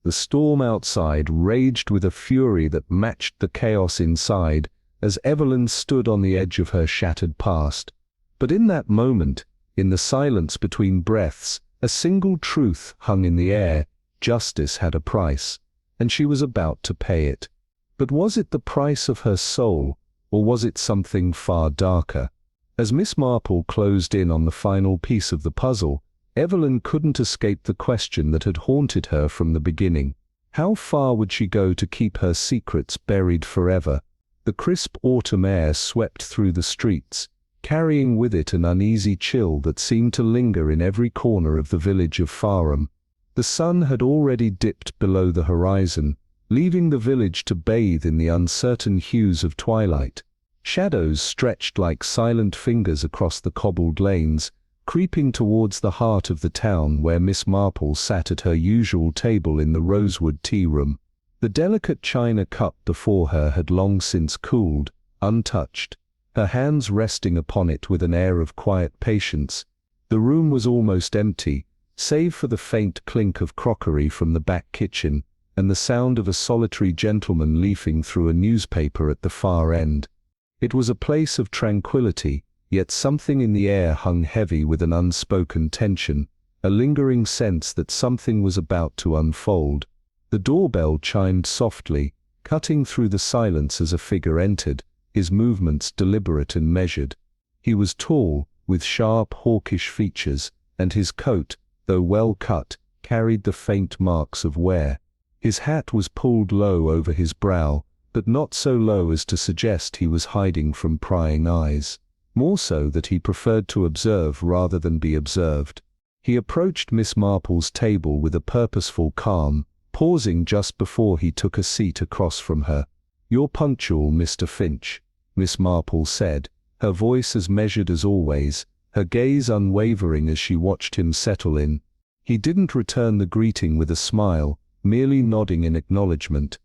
The storm outside raged with a fury that matched the chaos inside as Evelyn stood on the edge of her shattered past. But in that moment, in the silence between breaths, a single truth hung in the air: justice had a price, and she was about to pay it. But was it the price of her soul, or was it something far darker? As Miss Marple closed in on the final piece of the puzzle, Evelyn couldn't escape the question that had haunted her from the beginning. How far would she go to keep her secrets buried forever? The crisp autumn air swept through the streets, carrying with it an uneasy chill that seemed to linger in every corner of the village of Fareham. The sun had already dipped below the horizon, leaving the village to bathe in the uncertain hues of twilight. Shadows stretched like silent fingers across the cobbled lanes, creeping towards the heart of the town where Miss Marple sat at her usual table in the rosewood tea-room. The delicate china cup before her had long since cooled, untouched, her hands resting upon it with an air of quiet patience. The room was almost empty, save for the faint clink of crockery from the back kitchen, and the sound of a solitary gentleman leafing through a newspaper at the far end. It was a place of tranquility, yet something in the air hung heavy with an unspoken tension, a lingering sense that something was about to unfold. The doorbell chimed softly, cutting through the silence as a figure entered, his movements deliberate and measured. He was tall, with sharp, hawkish features, and his coat, though well cut, carried the faint marks of wear. His hat was pulled low over his brow, but not so low as to suggest he was hiding from prying eyes. More so that he preferred to observe rather than be observed. He approached Miss Marple's table with a purposeful calm, pausing just before he took a seat across from her. "You're punctual, Mr. Finch," Miss Marple said, her voice as measured as always, her gaze unwavering as she watched him settle in. He didn't return the greeting with a smile, merely nodding in acknowledgement.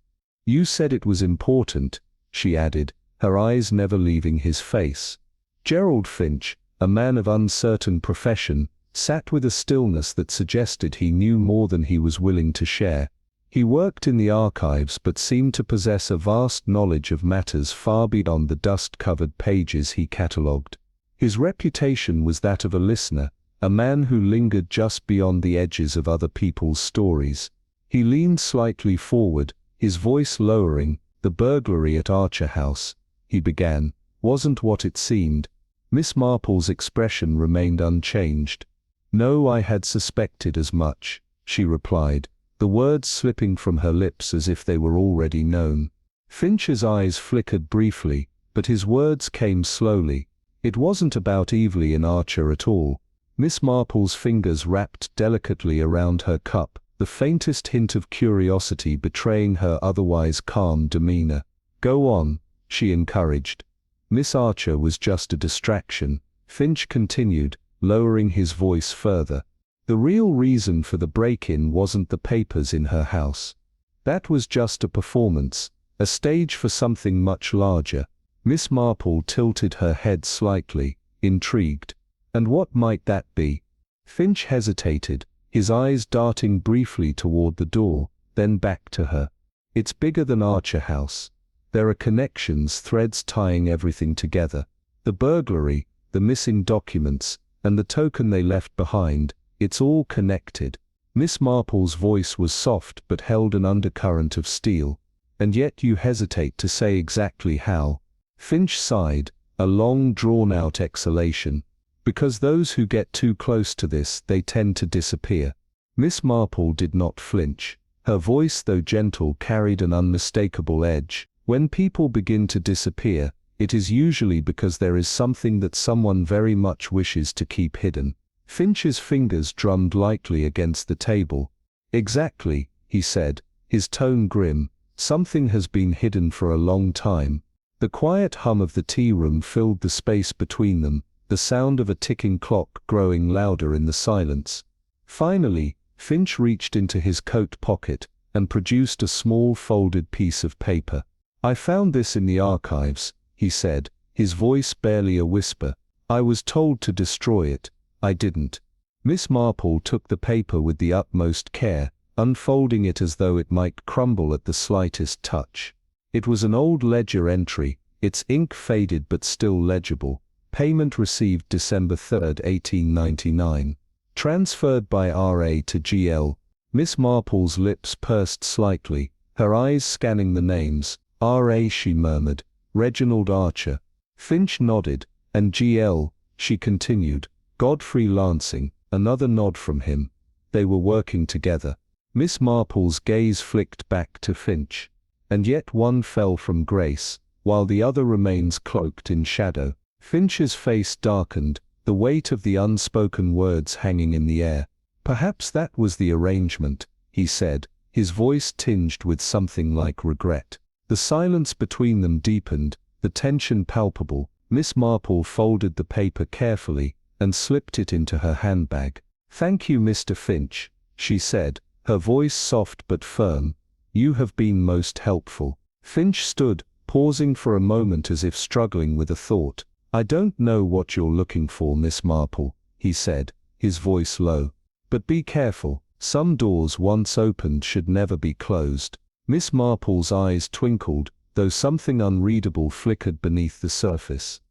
"You said it was important," she added, her eyes never leaving his face. Gerald Finch, a man of uncertain profession, sat with a stillness that suggested he knew more than he was willing to share. He worked in the archives but seemed to possess a vast knowledge of matters far beyond the dust-covered pages he catalogued. His reputation was that of a listener, a man who lingered just beyond the edges of other people's stories. He leaned slightly forward, his voice lowering. "The burglary at Archer House," he began, "wasn't what it seemed." Miss Marple's expression remained unchanged. "No, I had suspected as much," she replied, the words slipping from her lips as if they were already known. Finch's eyes flickered briefly, but his words came slowly. "It wasn't about Evelyn Archer at all." Miss Marple's fingers wrapped delicately around her cup, the faintest hint of curiosity betraying her otherwise calm demeanor. "Go on," she encouraged. "Miss Archer was just a distraction," Finch continued, lowering his voice further. "The real reason for the break-in wasn't the papers in her house. That was just a performance, a stage for something much larger." Miss Marple tilted her head slightly, intrigued. "And what might that be?" Finch hesitated, his eyes darting briefly toward the door, then back to her. "It's bigger than Archer House. There are connections, threads tying everything together. The burglary, the missing documents, and the token they left behind, it's all connected." Miss Marple's voice was soft but held an undercurrent of steel. "And yet you hesitate to say exactly how." Finch sighed, a long drawn-out exhalation. "Because those who get too close to this, they tend to disappear." Miss Marple did not flinch. Her voice, though gentle, carried an unmistakable edge. "When people begin to disappear, it is usually because there is something that someone very much wishes to keep hidden." Finch's fingers drummed lightly against the table. "Exactly," he said, his tone grim. "Something has been hidden for a long time." The quiet hum of the tea-room filled the space between them, the sound of a ticking clock growing louder in the silence. Finally, Finch reached into his coat pocket and produced a small folded piece of paper. "I found this in the archives," he said, his voice barely a whisper. "I was told to destroy it. I didn't." Miss Marple took the paper with the utmost care, unfolding it as though it might crumble at the slightest touch. It was an old ledger entry, its ink faded but still legible. Payment received December 3, 1899. Transferred by R.A. to G.L. Miss Marple's lips pursed slightly, her eyes scanning the names. R.A. she murmured. Reginald Archer. Finch nodded. And G.L., she continued. Godfrey Lansing. Another nod from him. They were working together. Miss Marple's gaze flicked back to Finch. And yet one fell from Grace, while the other remains cloaked in shadow. Finch's face darkened, the weight of the unspoken words hanging in the air. Perhaps that was the arrangement, he said, his voice tinged with something like regret. The silence between them deepened, the tension palpable. Miss Marple folded the paper carefully and slipped it into her handbag. Thank you, Mr. Finch, she said, her voice soft but firm. You have been most helpful. Finch stood, pausing for a moment as if struggling with a thought. I don't know what you're looking for, Miss Marple, he said, his voice low. But be careful, some doors once opened should never be closed. Miss Marple's eyes twinkled, though something unreadable flickered beneath the surface.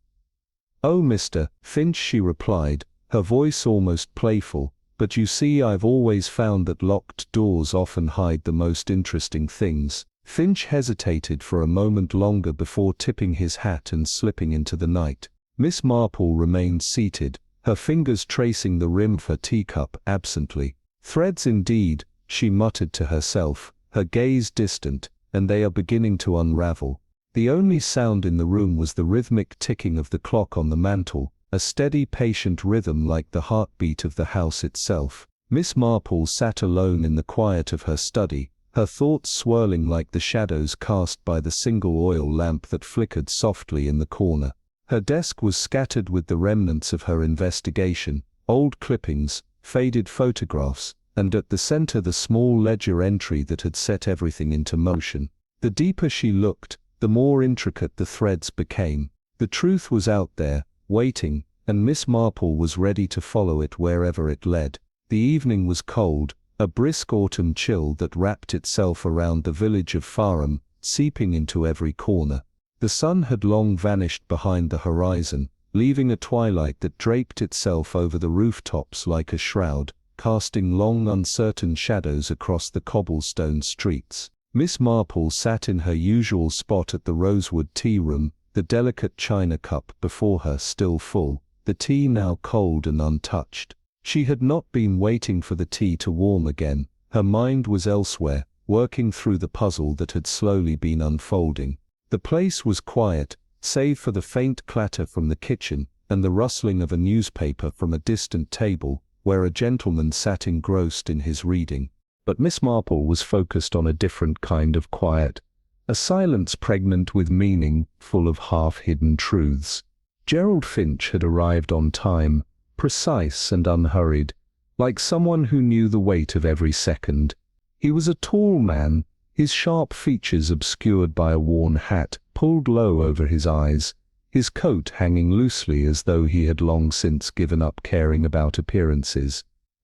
Oh, Mr. Finch, she replied, her voice almost playful, but you see, I've always found that locked doors often hide the most interesting things. Finch hesitated for a moment longer before tipping his hat and slipping into the night. Miss Marple remained seated, her fingers tracing the rim of her teacup absently. Threads indeed, she muttered to herself, her gaze distant, and they are beginning to unravel. The only sound in the room was the rhythmic ticking of the clock on the mantel, a steady patient rhythm like the heartbeat of the house itself. Miss Marple sat alone in the quiet of her study, her thoughts swirling like the shadows cast by the single oil lamp that flickered softly in the corner. Her desk was scattered with the remnants of her investigation, old clippings, faded photographs, and at the center the small ledger entry that had set everything into motion. The deeper she looked, the more intricate the threads became. The truth was out there, waiting, and Miss Marple was ready to follow it wherever it led. The evening was cold, a brisk autumn chill that wrapped itself around the village of Fareham, seeping into every corner. The sun had long vanished behind the horizon, leaving a twilight that draped itself over the rooftops like a shroud, casting long uncertain shadows across the cobblestone streets. Miss Marple sat in her usual spot at the rosewood tea-room, the delicate china cup before her still full, the tea now cold and untouched. She had not been waiting for the tea to warm again. Her mind was elsewhere, working through the puzzle that had slowly been unfolding. The place was quiet, save for the faint clatter from the kitchen and the rustling of a newspaper from a distant table, where a gentleman sat engrossed in his reading. But Miss Marple was focused on a different kind of quiet, a silence pregnant with meaning, full of half-hidden truths. Gerald Finch had arrived on time, precise and unhurried, like someone who knew the weight of every second. He was a tall man, his sharp features obscured by a worn hat pulled low over his eyes, his coat hanging loosely as though he had long since given up caring about appearances.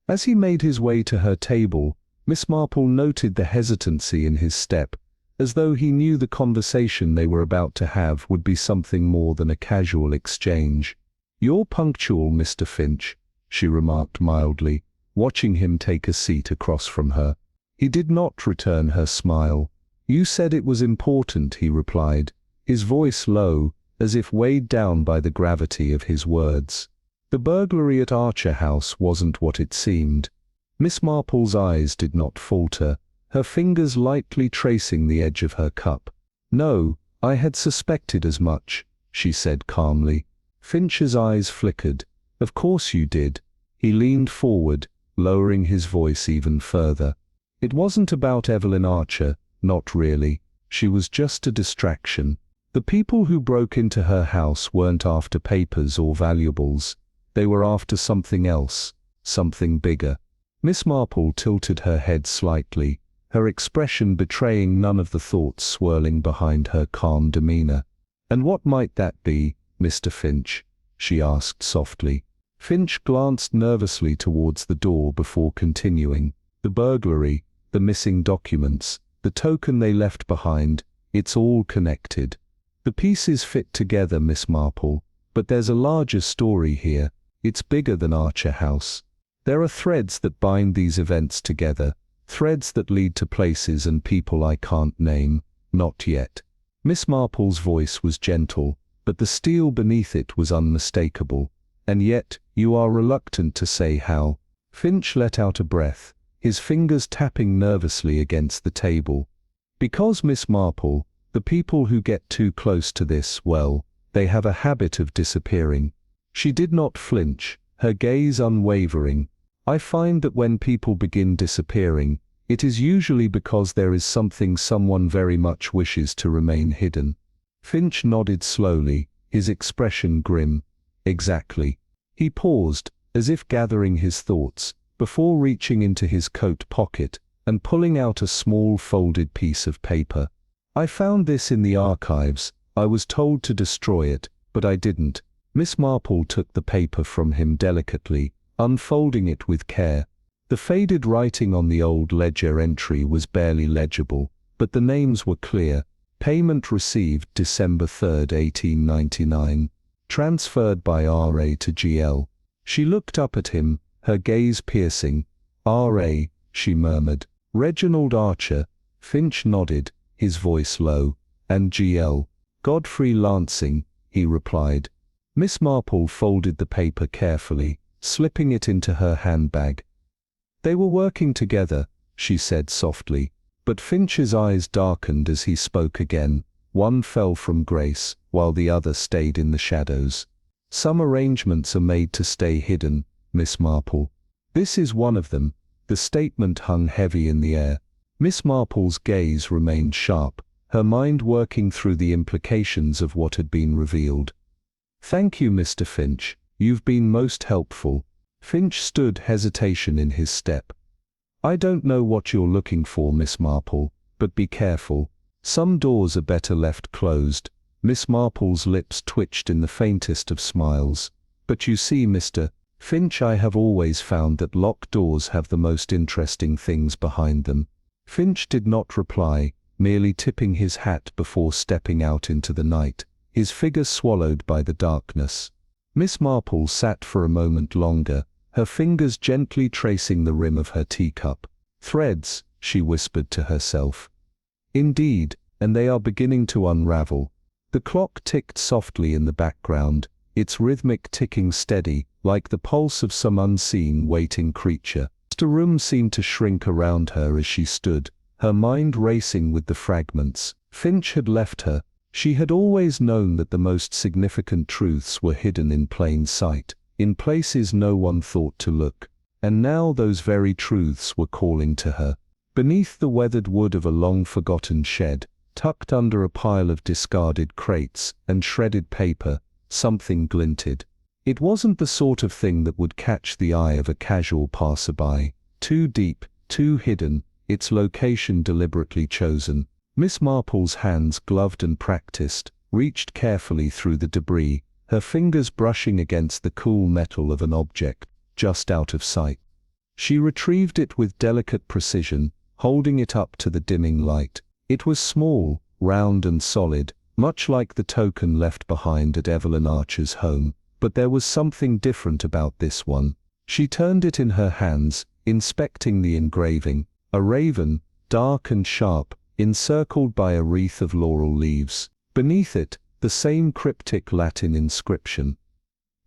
As he made his way to her table, Miss Marple noted the hesitancy in his step, as though he knew the conversation they were about to have would be something more than a casual exchange. "You're punctual, Mr. Finch," she remarked mildly, watching him take a seat across from her. He did not return her smile. "You said it was important," he replied, his voice low, as if weighed down by the gravity of his words. The burglary at Archer House wasn't what it seemed. Miss Marple's eyes did not falter, her fingers lightly tracing the edge of her cup. "No, I had suspected as much," she said calmly. Finch's eyes flickered. "Of course you did." He leaned forward, lowering his voice even further. "It wasn't about Evelyn Archer, not really. She was just a distraction. The people who broke into her house weren't after papers or valuables. They were after something else, something bigger." Miss Marple tilted her head slightly, her expression betraying none of the thoughts swirling behind her calm demeanor. "And what might that be, Mr. Finch?" she asked softly. Finch glanced nervously towards the door before continuing. "The burglary, the missing documents, the token they left behind, it's all connected. The pieces fit together, Miss Marple, but there's a larger story here. It's bigger than Archer House. There are threads that bind these events together, threads that lead to places and people I can't name, not yet. Miss Marple's voice was gentle, but the steel beneath it was unmistakable. And yet, you are reluctant to say how. Finch let out a breath, his fingers tapping nervously against the table. Because, Miss Marple, the people who get too close to this, well, they have a habit of disappearing. She did not flinch, her gaze unwavering. I find that when people begin disappearing, it is usually because there is something someone very much wishes to remain hidden. Finch nodded slowly, his expression grim. Exactly. He paused, as if gathering his thoughts, before reaching into his coat pocket and pulling out a small folded piece of paper. I found this in the archives. I was told to destroy it, but I didn't. Miss Marple took the paper from him delicately, unfolding it with care. The faded writing on the old ledger entry was barely legible, but the names were clear. Payment received December 3rd, 1899. Transferred by R.A. to G.L. She looked up at him, her gaze piercing. R.A., she murmured. Reginald Archer. Finch nodded, his voice low. And G.L. Godfrey Lansing, he replied. Miss Marple folded the paper carefully, slipping it into her handbag. They were working together, she said softly, but Finch's eyes darkened as he spoke again. One fell from grace, while the other stayed in the shadows. Some arrangements are made to stay hidden, Miss Marple. This is one of them. The statement hung heavy in the air. Miss Marple's gaze remained sharp, her mind working through the implications of what had been revealed. Thank you, Mr. Finch. You've been most helpful. Finch stood, hesitation in his step. I don't know what you're looking for, Miss Marple, but be careful. Some doors are better left closed. Miss Marple's lips twitched in the faintest of smiles. But you see, Mr. Finch, I have always found that locked doors have the most interesting things behind them. Finch did not reply, merely tipping his hat before stepping out into the night, his figure swallowed by the darkness. Miss Marple sat for a moment longer, her fingers gently tracing the rim of her teacup. Threads, she whispered to herself. Indeed, and they are beginning to unravel. The clock ticked softly in the background, its rhythmic ticking steady, like the pulse of some unseen, waiting creature. The room seemed to shrink around her as she stood, her mind racing with the fragments. Finch had left her. She had always known that the most significant truths were hidden in plain sight, in places no one thought to look. And now those very truths were calling to her. Beneath the weathered wood of a long-forgotten shed, tucked under a pile of discarded crates and shredded paper, something glinted. It wasn't the sort of thing that would catch the eye of a casual passerby. Too deep, too hidden, its location deliberately chosen. Miss Marple's hands, gloved and practiced, reached carefully through the debris, her fingers brushing against the cool metal of an object, just out of sight. She retrieved it with delicate precision, holding it up to the dimming light. It was small, round and solid, much like the token left behind at Evelyn Archer's home, but there was something different about this one. She turned it in her hands, inspecting the engraving, a raven, dark and sharp, encircled by a wreath of laurel leaves. Beneath it, the same cryptic Latin inscription.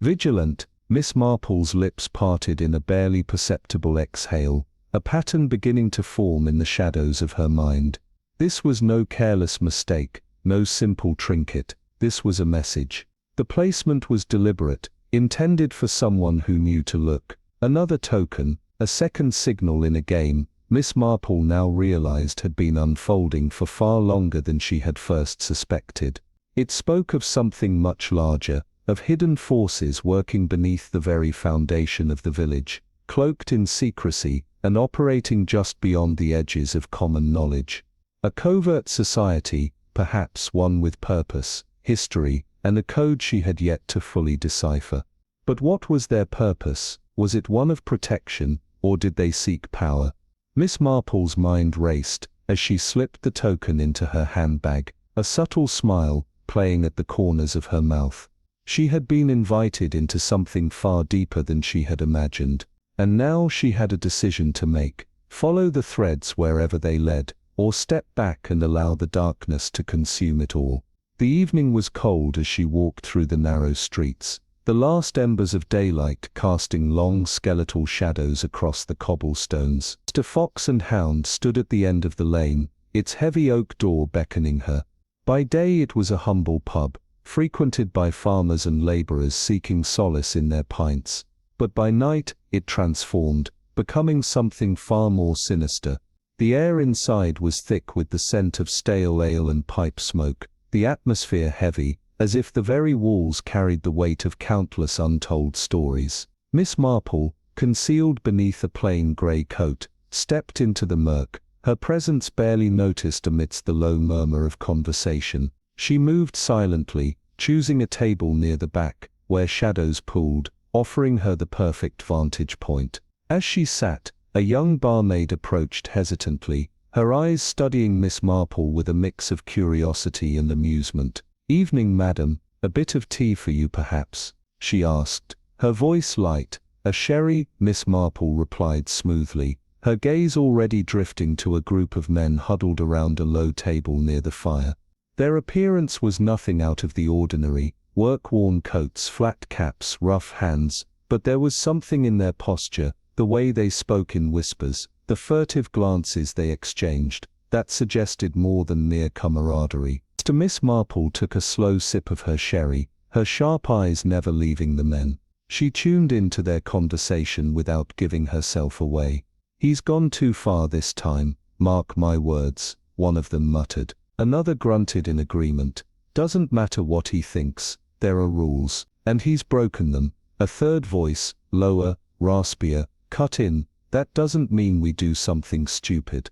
Vigilant, Miss Marple's lips parted in a barely perceptible exhale, a pattern beginning to form in the shadows of her mind. This was no careless mistake, no simple trinket. This was a message. The placement was deliberate, intended for someone who knew to look. Another token, a second signal in a game, Miss Marple now realized had been unfolding for far longer than she had first suspected. It spoke of something much larger, of hidden forces working beneath the very foundation of the village, cloaked in secrecy, and operating just beyond the edges of common knowledge. A covert society, perhaps one with purpose, history, and a code she had yet to fully decipher. But what was their purpose? Was it one of protection, or did they seek power? Miss Marple's mind raced as she slipped the token into her handbag, a subtle smile playing at the corners of her mouth. She had been invited into something far deeper than she had imagined, and now she had a decision to make: follow the threads wherever they led, or step back and allow the darkness to consume it all. The evening was cold as she walked through the narrow streets, the last embers of daylight casting long skeletal shadows across the cobblestones. Mr. Fox and Hound stood at the end of the lane, its heavy oak door beckoning her. By day it was a humble pub, frequented by farmers and labourers seeking solace in their pints, but by night it transformed, becoming something far more sinister. The air inside was thick with the scent of stale ale and pipe smoke, the atmosphere heavy, as if the very walls carried the weight of countless untold stories. Miss Marple, concealed beneath a plain grey coat, stepped into the murk, her presence barely noticed amidst the low murmur of conversation. She moved silently, choosing a table near the back, where shadows pooled, offering her the perfect vantage point. As she sat, a young barmaid approached hesitantly, her eyes studying Miss Marple with a mix of curiosity and amusement. "Evening, madam, a bit of tea for you perhaps?" she asked, her voice light. "A sherry," Miss Marple replied smoothly, her gaze already drifting to a group of men huddled around a low table near the fire. Their appearance was nothing out of the ordinary: work-worn coats, flat caps, rough hands, but there was something in their posture, the way they spoke in whispers, the furtive glances they exchanged, that suggested more than mere camaraderie. Miss Marple took a slow sip of her sherry, her sharp eyes never leaving the men. She tuned into their conversation without giving herself away. "He's gone too far this time, mark my words," one of them muttered. Another grunted in agreement. "Doesn't matter what he thinks, there are rules, and he's broken them." A third voice, lower, raspier, cut in. "That doesn't mean we do something stupid."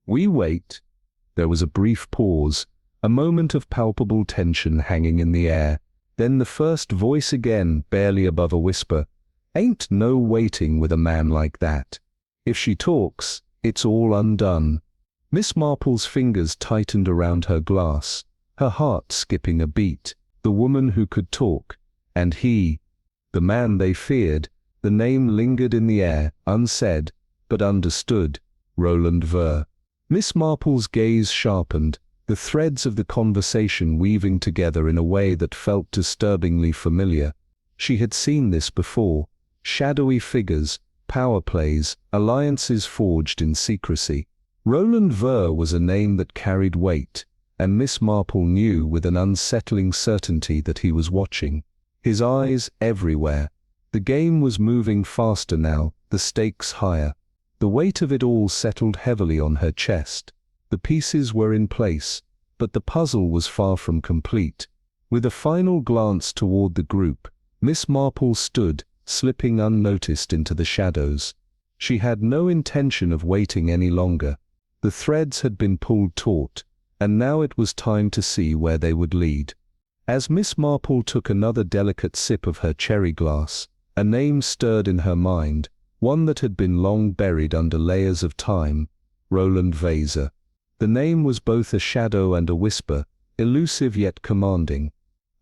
"We wait." There was a brief pause, a moment of palpable tension hanging in the air. Then the first voice again, barely above a whisper: "Ain't no waiting with a man like that. If she talks, it's all undone." Miss Marple's fingers tightened around her glass, her heart skipping a beat. The woman who could talk, and he, the man they feared. The name lingered in the air, unsaid, but understood: Roland Ver. Miss Marple's gaze sharpened, the threads of the conversation weaving together in a way that felt disturbingly familiar. She had seen this before: shadowy figures, power plays, alliances forged in secrecy. Roland Ver was a name that carried weight, and Miss Marple knew with an unsettling certainty that he was watching. His eyes everywhere. The game was moving faster now, the stakes higher. The weight of it all settled heavily on her chest. The pieces were in place, but the puzzle was far from complete. With a final glance toward the group, Miss Marple stood, slipping unnoticed into the shadows. She had no intention of waiting any longer. The threads had been pulled taut, and now it was time to see where they would lead. As Miss Marple took another delicate sip of her cherry glass, a name stirred in her mind, one that had been long buried under layers of time: Roland Vaser. The name was both a shadow and a whisper, elusive yet commanding.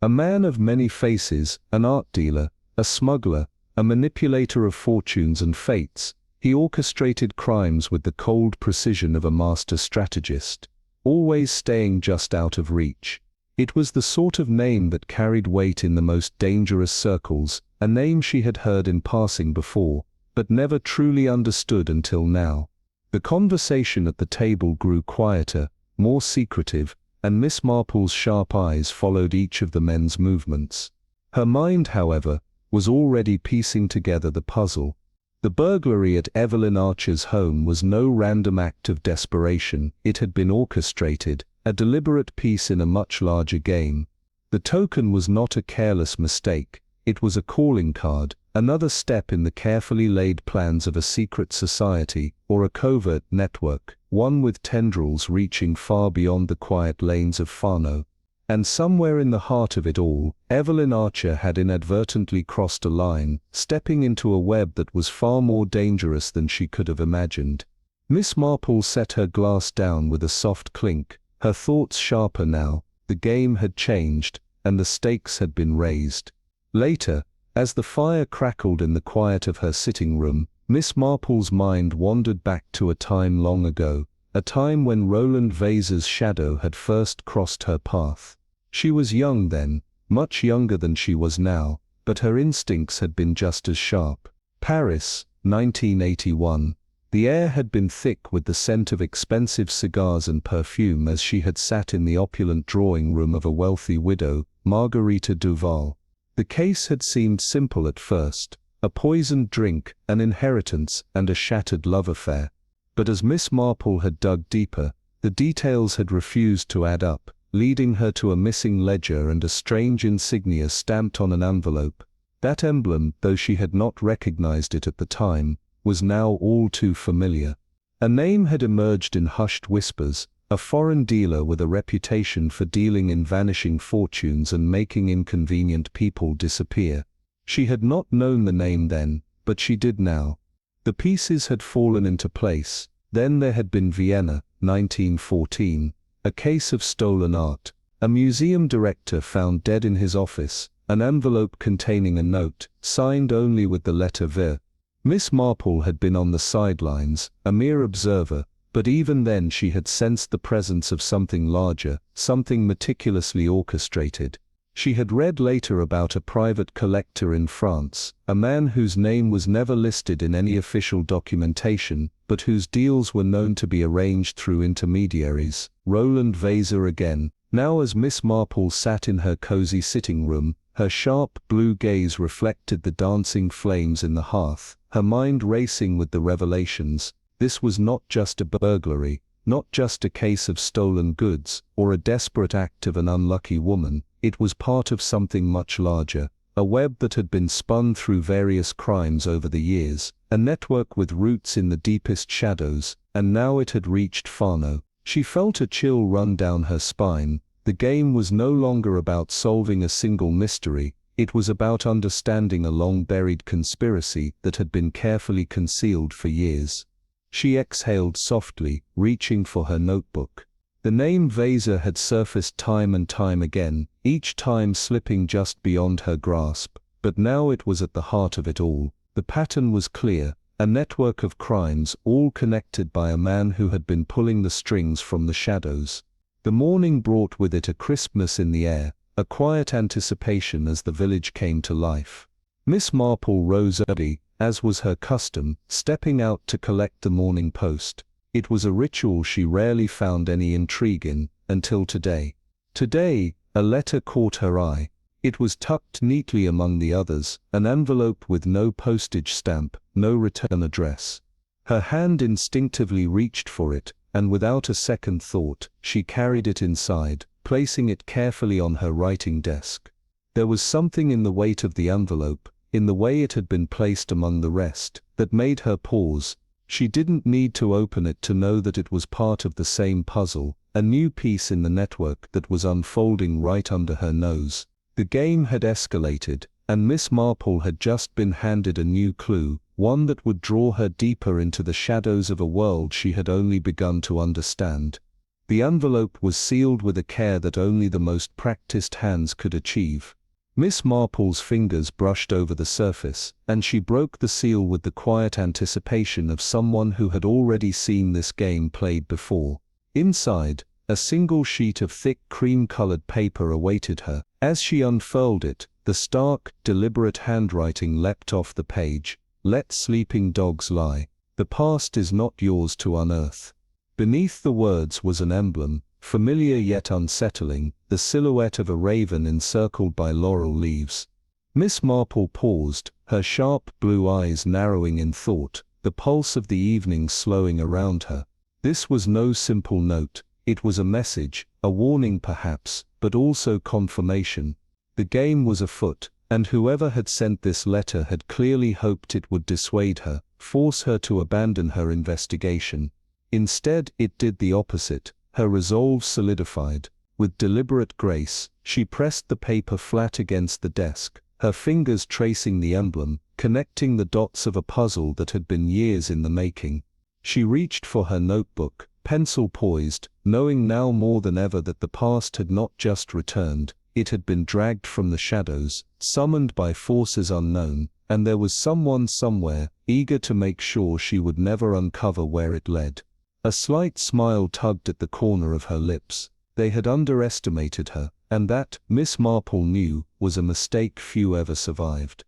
A man of many faces, an art dealer, a smuggler, a manipulator of fortunes and fates, he orchestrated crimes with the cold precision of a master strategist, always staying just out of reach. It was the sort of name that carried weight in the most dangerous circles, a name she had heard in passing before, but never truly understood until now. The conversation at the table grew quieter, more secretive, and Miss Marple's sharp eyes followed each of the men's movements. Her mind, however, was already piecing together the puzzle. The burglary at Evelyn Archer's home was no random act of desperation. It had been orchestrated, a deliberate piece in a much larger game. The token was not a careless mistake. It was a calling card, another step in the carefully laid plans of a secret society, or a covert network, one with tendrils reaching far beyond the quiet lanes of Fano. And somewhere in the heart of it all, Evelyn Archer had inadvertently crossed a line, stepping into a web that was far more dangerous than she could have imagined. Miss Marple set her glass down with a soft clink, her thoughts sharper now. The game had changed, and the stakes had been raised. Later, as the fire crackled in the quiet of her sitting room, Miss Marple's mind wandered back to a time long ago, a time when Roland Vaser's shadow had first crossed her path. She was young then, much younger than she was now, but her instincts had been just as sharp. Paris, 1981. The air had been thick with the scent of expensive cigars and perfume as she had sat in the opulent drawing room of a wealthy widow, Marguerite Duval. The case had seemed simple at first, a poisoned drink, an inheritance, and a shattered love affair. But as Miss Marple had dug deeper, the details had refused to add up, leading her to a missing ledger and a strange insignia stamped on an envelope. That emblem, though she had not recognized it at the time, was now all too familiar. A name had emerged in hushed whispers, a foreign dealer with a reputation for dealing in vanishing fortunes and making inconvenient people disappear. She had not known the name then, but she did now. The pieces had fallen into place. Then there had been Vienna, 1914, a case of stolen art, a museum director found dead in his office, an envelope containing a note, signed only with the letter V. Miss Marple had been on the sidelines, a mere observer, but even then she had sensed the presence of something larger, something meticulously orchestrated. She had read later about a private collector in France, a man whose name was never listed in any official documentation, but whose deals were known to be arranged through intermediaries. Roland Vaser again. Now as Miss Marple sat in her cozy sitting room, her sharp blue gaze reflected the dancing flames in the hearth, her mind racing with the revelations. This was not just a burglary, not just a case of stolen goods, or a desperate act of an unlucky woman. It was part of something much larger, a web that had been spun through various crimes over the years, a network with roots in the deepest shadows, and now it had reached Fano. She felt a chill run down her spine. The game was no longer about solving a single mystery, it was about understanding a long-buried conspiracy that had been carefully concealed for years. She exhaled softly, reaching for her notebook. The name Vaser had surfaced time and time again, each time slipping just beyond her grasp, but now it was at the heart of it all. The pattern was clear, a network of crimes, all connected by a man who had been pulling the strings from the shadows. The morning brought with it a crispness in the air, a quiet anticipation as the village came to life. Miss Marple rose early, as was her custom, stepping out to collect the Morning Post. It was a ritual she rarely found any intrigue in, until today. Today, a letter caught her eye. It was tucked neatly among the others, an envelope with no postage stamp, no return address. Her hand instinctively reached for it, and without a second thought, she carried it inside, placing it carefully on her writing desk. There was something in the weight of the envelope, in the way it had been placed among the rest, that made her pause. She didn't need to open it to know that it was part of the same puzzle, a new piece in the network that was unfolding right under her nose. The game had escalated, and Miss Marple had just been handed a new clue, one that would draw her deeper into the shadows of a world she had only begun to understand. The envelope was sealed with a care that only the most practiced hands could achieve. Miss Marple's fingers brushed over the surface, and she broke the seal with the quiet anticipation of someone who had already seen this game played before. Inside, a single sheet of thick cream-colored paper awaited her. As she unfurled it, the stark, deliberate handwriting leapt off the page. "Let sleeping dogs lie. The past is not yours to unearth." Beneath the words was an emblem, familiar yet unsettling, the silhouette of a raven encircled by laurel leaves. Miss Marple paused, her sharp blue eyes narrowing in thought, the pulse of the evening slowing around her. This was no simple note, it was a message, a warning perhaps, but also confirmation. The game was afoot, and whoever had sent this letter had clearly hoped it would dissuade her, force her to abandon her investigation. Instead, it did the opposite. Her resolve solidified. With deliberate grace, she pressed the paper flat against the desk, her fingers tracing the emblem, connecting the dots of a puzzle that had been years in the making. She reached for her notebook, pencil poised, knowing now more than ever that the past had not just returned, it had been dragged from the shadows, summoned by forces unknown, and there was someone somewhere, eager to make sure she would never uncover where it led. A slight smile tugged at the corner of her lips. They had underestimated her, and that, Miss Marple knew, was a mistake few ever survived.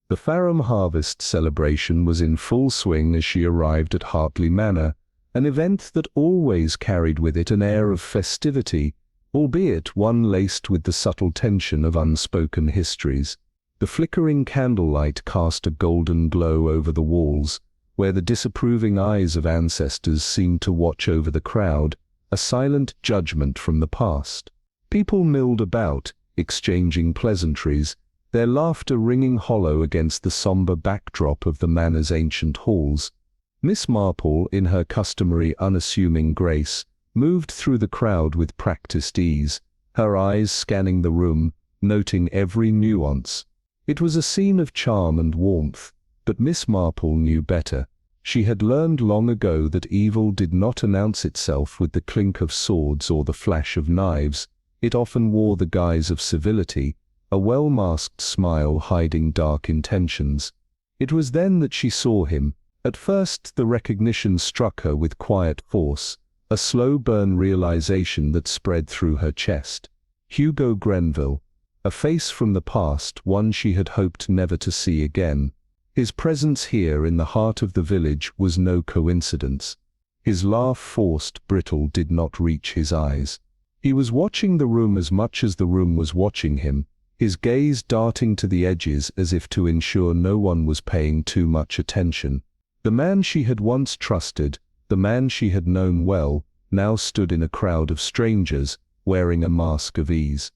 The Fareham harvest celebration was in full swing as she arrived at Hartley Manor, an event that always carried with it an air of festivity, albeit one laced with the subtle tension of unspoken histories. The flickering candlelight cast a golden glow over the walls, where the disapproving eyes of ancestors seemed to watch over the crowd, a silent judgment from the past. People milled about, exchanging pleasantries, their laughter ringing hollow against the somber backdrop of the manor's ancient halls. Miss Marple, in her customary unassuming grace, moved through the crowd with practiced ease, her eyes scanning the room, noting every nuance. It was a scene of charm and warmth, but Miss Marple knew better. She had learned long ago that evil did not announce itself with the clink of swords or the flash of knives. It often wore the guise of civility, a well-masked smile hiding dark intentions. It was then that she saw him. At first the recognition struck her with quiet force, a slow burn realization that spread through her chest. Hugo Grenville, a face from the past, one she had hoped never to see again. His presence here in the heart of the village was no coincidence. His laugh, forced, brittle, did not reach his eyes. He was watching the room as much as the room was watching him, his gaze darting to the edges as if to ensure no one was paying too much attention. The man she had once trusted, the man she had known well, now stood in a crowd of strangers, wearing a mask of ease.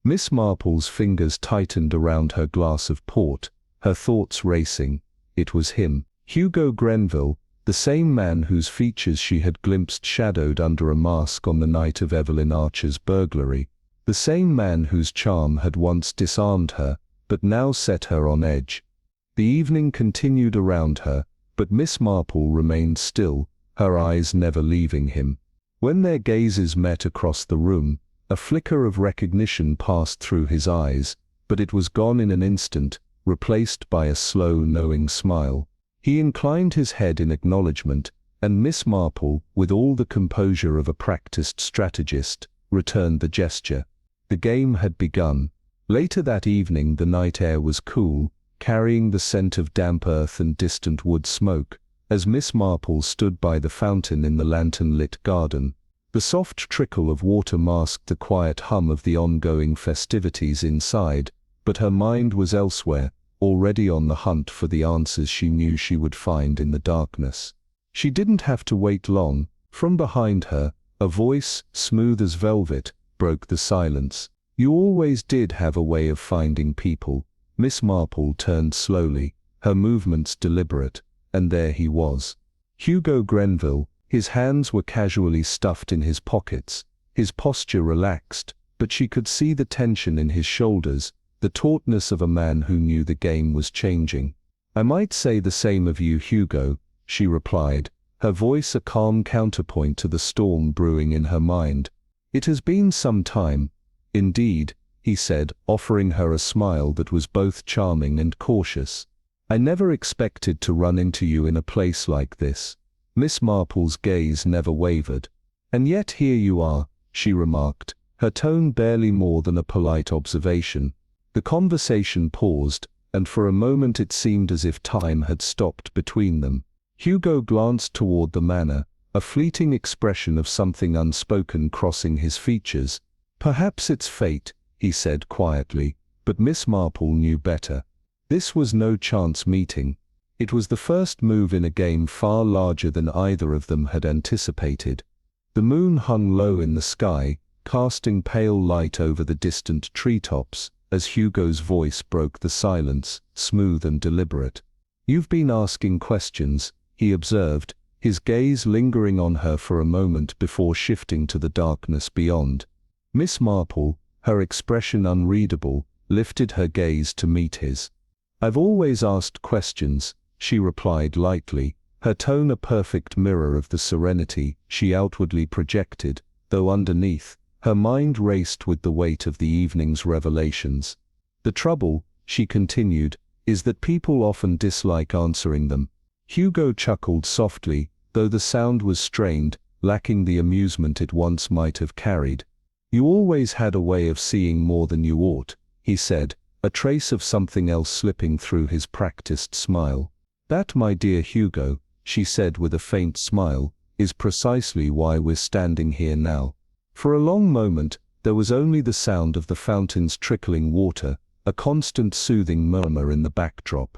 Miss Marple's fingers tightened around her glass of port, her thoughts racing. It was him, Hugo Grenville, the same man whose features she had glimpsed shadowed under a mask on the night of Evelyn Archer's burglary, the same man whose charm had once disarmed her, but now set her on edge. The evening continued around her, but Miss Marple remained still, her eyes never leaving him. When their gazes met across the room, a flicker of recognition passed through his eyes, but it was gone in an instant, replaced by a slow, knowing smile. He inclined his head in acknowledgement, and Miss Marple, with all the composure of a practiced strategist, returned the gesture. The game had begun. Later that evening the night air was cool, carrying the scent of damp earth and distant wood smoke, as Miss Marple stood by the fountain in the lantern-lit garden. The soft trickle of water masked the quiet hum of the ongoing festivities inside, but her mind was elsewhere, already on the hunt for the answers she knew she would find in the darkness. She didn't have to wait long. From behind her, a voice, smooth as velvet, broke the silence. "You always did have a way of finding people." Miss Marple turned slowly, her movements deliberate, and there he was. Hugo Grenville, his hands were casually stuffed in his pockets, his posture relaxed, but she could see the tension in his shoulders, the tautness of a man who knew the game was changing. "I might say the same of you, Hugo," she replied, her voice a calm counterpoint to the storm brewing in her mind. "It has been some time." "Indeed," he said, offering her a smile that was both charming and cautious. "I never expected to run into you in a place like this." Miss Marple's gaze never wavered. "And yet here you are," she remarked, her tone barely more than a polite observation. The conversation paused, and for a moment it seemed as if time had stopped between them. Hugo glanced toward the manor, a fleeting expression of something unspoken crossing his features. "Perhaps it's fate," he said quietly, but Miss Marple knew better. This was no chance meeting. It was the first move in a game far larger than either of them had anticipated. The moon hung low in the sky, casting pale light over the distant treetops, as Hugo's voice broke the silence, smooth and deliberate. "You've been asking questions," he observed, his gaze lingering on her for a moment before shifting to the darkness beyond. Miss Marple, her expression unreadable, lifted her gaze to meet his. "I've always asked questions," she replied lightly, her tone a perfect mirror of the serenity she outwardly projected, though underneath, her mind raced with the weight of the evening's revelations. The trouble, she continued, is that people often dislike answering them. Hugo chuckled softly, though the sound was strained, lacking the amusement it once might have carried. You always had a way of seeing more than you ought, he said, a trace of something else slipping through his practiced smile. That, my dear Hugo, she said with a faint smile, is precisely why we're standing here now. For a long moment, there was only the sound of the fountain's trickling water, a constant soothing murmur in the backdrop.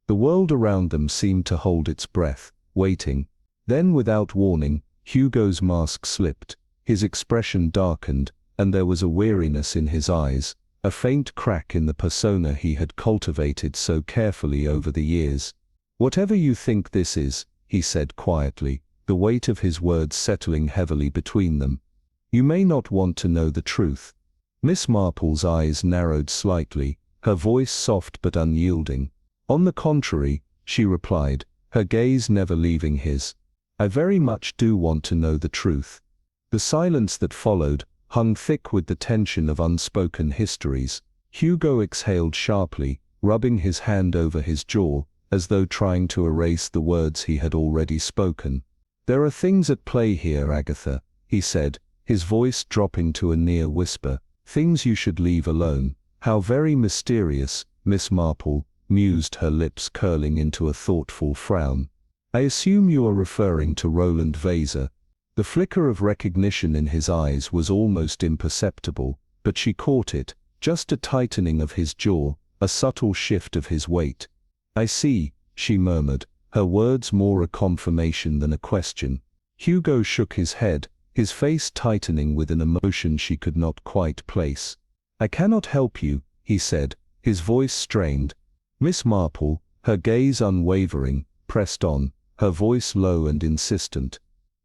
The world around them seemed to hold its breath, waiting. Then, without warning, Hugo's mask slipped, his expression darkened, and there was a weariness in his eyes, a faint crack in the persona he had cultivated so carefully over the years. Whatever you think this is, he said quietly, the weight of his words settling heavily between them. You may not want to know the truth. Miss Marple's eyes narrowed slightly, her voice soft but unyielding. On the contrary, she replied, her gaze never leaving his. I very much do want to know the truth. The silence that followed hung thick with the tension of unspoken histories. Hugo exhaled sharply, rubbing his hand over his jaw, as though trying to erase the words he had already spoken. There are things at play here, Agatha, he said, his voice dropping to a near whisper. Things you should leave alone. How very mysterious, Miss Marple mused, her lips curling into a thoughtful frown. I assume you are referring to Roland Vaser. The flicker of recognition in his eyes was almost imperceptible, but she caught it, just a tightening of his jaw, a subtle shift of his weight. I see, she murmured, her words more a confirmation than a question. Hugo shook his head, his face tightening with an emotion she could not quite place. I cannot help you, he said, his voice strained. Miss Marple, her gaze unwavering, pressed on, her voice low and insistent.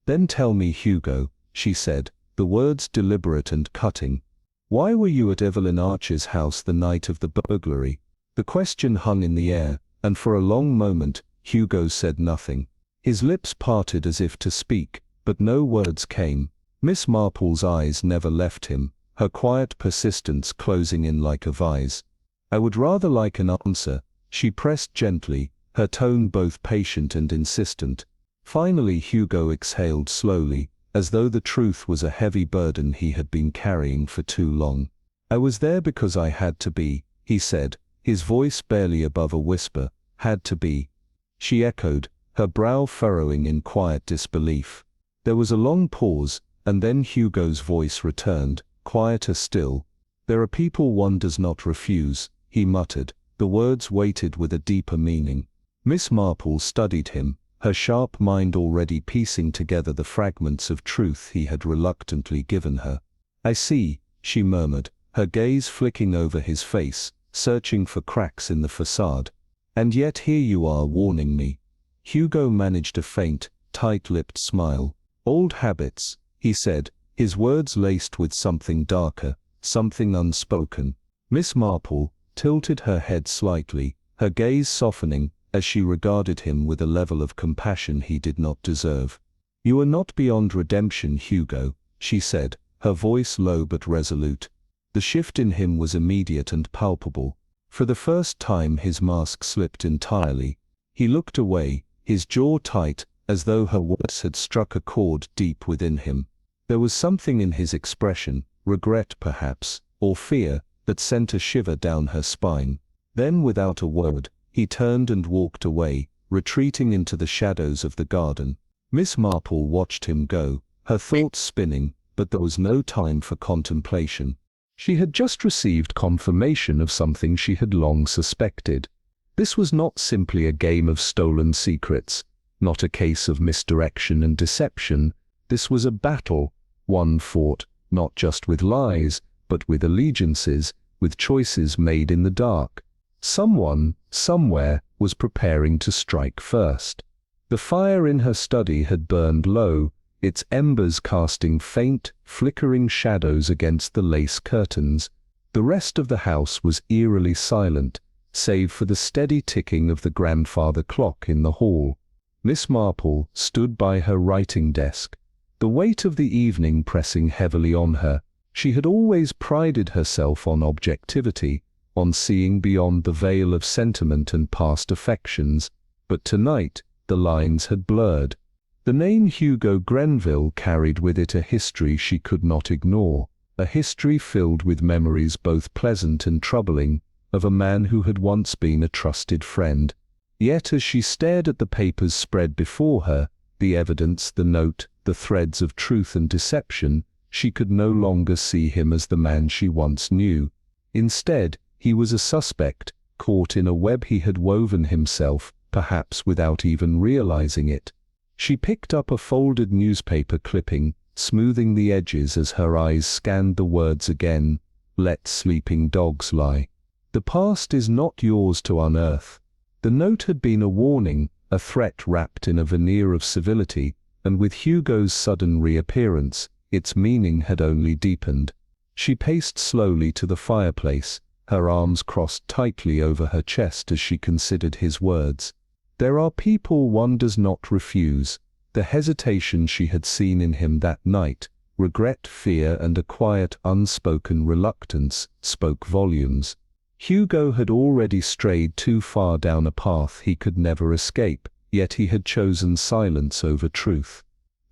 Then tell me, Hugo, she said, the words deliberate and cutting. Why were you at Evelyn Archer's house the night of the burglary? The question hung in the air, and for a long moment, Hugo said nothing. His lips parted as if to speak, but no words came. Miss Marple's eyes never left him, her quiet persistence closing in like a vise. I would rather like an answer, she pressed gently, her tone both patient and insistent. Finally Hugo exhaled slowly, as though the truth was a heavy burden he had been carrying for too long. I was there because I had to be, he said, his voice barely above a whisper. Had to be. She echoed, her brow furrowing in quiet disbelief. There was a long pause, and then Hugo's voice returned, quieter still. There are people one does not refuse, he muttered, the words weighted with a deeper meaning. Miss Marple studied him, her sharp mind already piecing together the fragments of truth he had reluctantly given her. I see, she murmured, her gaze flicking over his face, searching for cracks in the facade. And yet here you are warning me. Hugo managed a faint, tight-lipped smile. Old habits, he said, his words laced with something darker, something unspoken. Miss Marple tilted her head slightly, her gaze softening, as she regarded him with a level of compassion he did not deserve. You are not beyond redemption, Hugo, she said, her voice low but resolute. The shift in him was immediate and palpable. For the first time his mask slipped entirely. He looked away, his jaw tight, as though her words had struck a chord deep within him. There was something in his expression, regret perhaps, or fear, that sent a shiver down her spine. Then without a word, he turned and walked away, retreating into the shadows of the garden. Miss Marple watched him go, her thoughts spinning, but there was no time for contemplation. She had just received confirmation of something she had long suspected. This was not simply a game of stolen secrets, not a case of misdirection and deception. This was a battle, one fought, not just with lies, but with allegiances, with choices made in the dark. Someone, somewhere, was preparing to strike first. The fire in her study had burned low, its embers casting faint, flickering shadows against the lace curtains. The rest of the house was eerily silent, save for the steady ticking of the grandfather clock in the hall. Miss Marple stood by her writing desk, the weight of the evening pressing heavily on her. She had always prided herself on objectivity, on seeing beyond the veil of sentiment and past affections, but tonight the lines had blurred. The name Hugo Grenville carried with it a history she could not ignore, a history filled with memories both pleasant and troubling, of a man who had once been a trusted friend. Yet as she stared at the papers spread before her, the evidence, the note, the threads of truth and deception, she could no longer see him as the man she once knew. Instead, he was a suspect, caught in a web he had woven himself, perhaps without even realizing it. She picked up a folded newspaper clipping, smoothing the edges as her eyes scanned the words again. "Let sleeping dogs lie. The past is not yours to unearth." The note had been a warning, a threat wrapped in a veneer of civility, and with Hugo's sudden reappearance, its meaning had only deepened. She paced slowly to the fireplace, her arms crossed tightly over her chest as she considered his words. There are people one does not refuse. The hesitation she had seen in him that night, regret, fear, and a quiet, unspoken reluctance, spoke volumes. Hugo had already strayed too far down a path he could never escape, yet he had chosen silence over truth.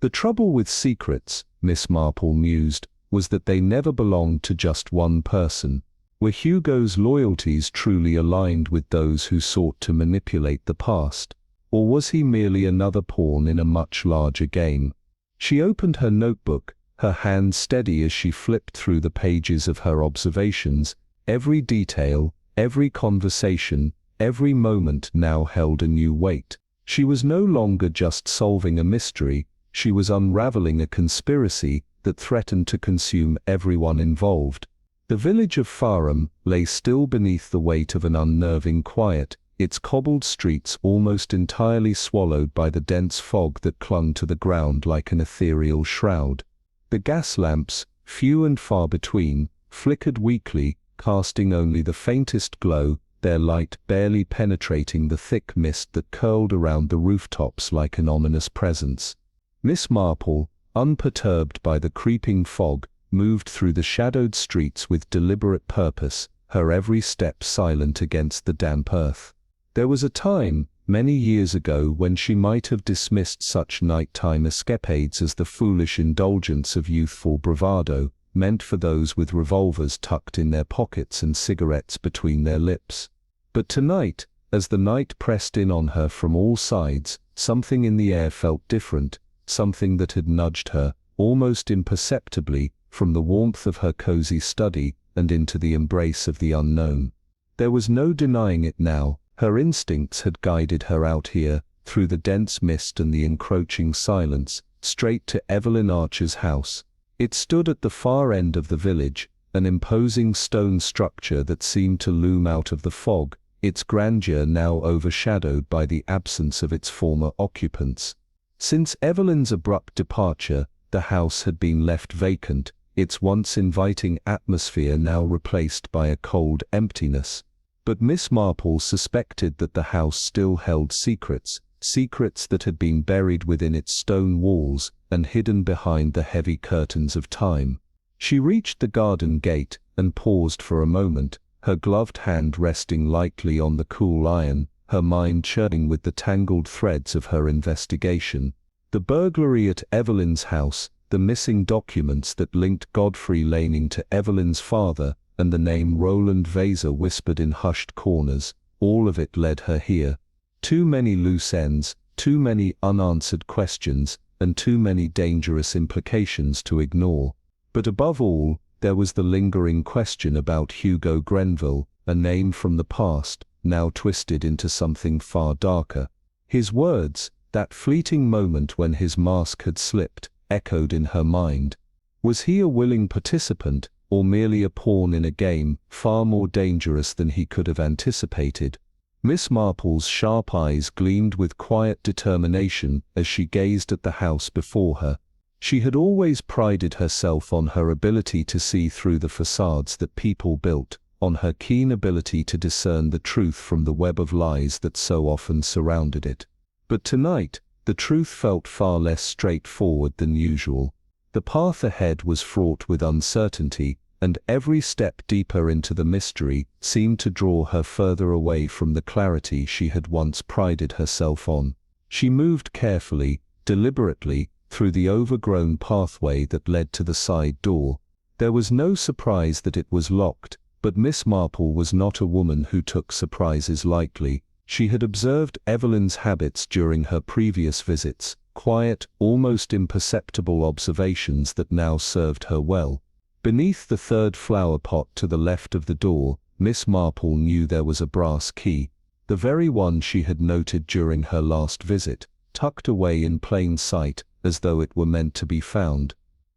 The trouble with secrets, Miss Marple mused, was that they never belonged to just one person. Were Hugo's loyalties truly aligned with those who sought to manipulate the past, or was he merely another pawn in a much larger game? She opened her notebook, her hand steady as she flipped through the pages of her observations. Every detail, every conversation, every moment now held a new weight. She was no longer just solving a mystery, she was unraveling a conspiracy that threatened to consume everyone involved. The village of Fareham lay still beneath the weight of an unnerving quiet, its cobbled streets almost entirely swallowed by the dense fog that clung to the ground like an ethereal shroud. The gas lamps, few and far between, flickered weakly, casting only the faintest glow, their light barely penetrating the thick mist that curled around the rooftops like an ominous presence. Miss Marple, unperturbed by the creeping fog, moved through the shadowed streets with deliberate purpose, her every step silent against the damp earth. There was a time, many years ago, when she might have dismissed such nighttime escapades as the foolish indulgence of youthful bravado, meant for those with revolvers tucked in their pockets and cigarettes between their lips. But tonight, as the night pressed in on her from all sides, something in the air felt different, something that had nudged her, almost imperceptibly, from the warmth of her cozy study and into the embrace of the unknown. There was no denying it now, her instincts had guided her out here, through the dense mist and the encroaching silence, straight to Evelyn Archer's house. It stood at the far end of the village, an imposing stone structure that seemed to loom out of the fog, its grandeur now overshadowed by the absence of its former occupants. Since Evelyn's abrupt departure, the house had been left vacant, its once inviting atmosphere now replaced by a cold emptiness. But Miss Marple suspected that the house still held secrets, secrets that had been buried within its stone walls and hidden behind the heavy curtains of time. She reached the garden gate and paused for a moment, her gloved hand resting lightly on the cool iron, her mind churning with the tangled threads of her investigation. The burglary at Evelyn's house, the missing documents that linked Godfrey Laning to Evelyn's father, and the name Roland Vaser whispered in hushed corners, all of it led her here. Too many loose ends, too many unanswered questions, and too many dangerous implications to ignore. But above all, there was the lingering question about Hugo Grenville, a name from the past, now twisted into something far darker. His words, that fleeting moment when his mask had slipped, echoed in her mind. Was he a willing participant, or merely a pawn in a game far more dangerous than he could have anticipated? Miss Marple's sharp eyes gleamed with quiet determination as she gazed at the house before her. She had always prided herself on her ability to see through the facades that people built, on her keen ability to discern the truth from the web of lies that so often surrounded it. But tonight, the truth felt far less straightforward than usual. The path ahead was fraught with uncertainty, and every step deeper into the mystery seemed to draw her further away from the clarity she had once prided herself on. She moved carefully, deliberately, through the overgrown pathway that led to the side door. There was no surprise that it was locked, but Miss Marple was not a woman who took surprises lightly. She had observed Evelyn's habits during her previous visits, quiet, almost imperceptible observations that now served her well. Beneath the third flower pot to the left of the door, Miss Marple knew there was a brass key, the very one she had noted during her last visit, tucked away in plain sight, as though it were meant to be found.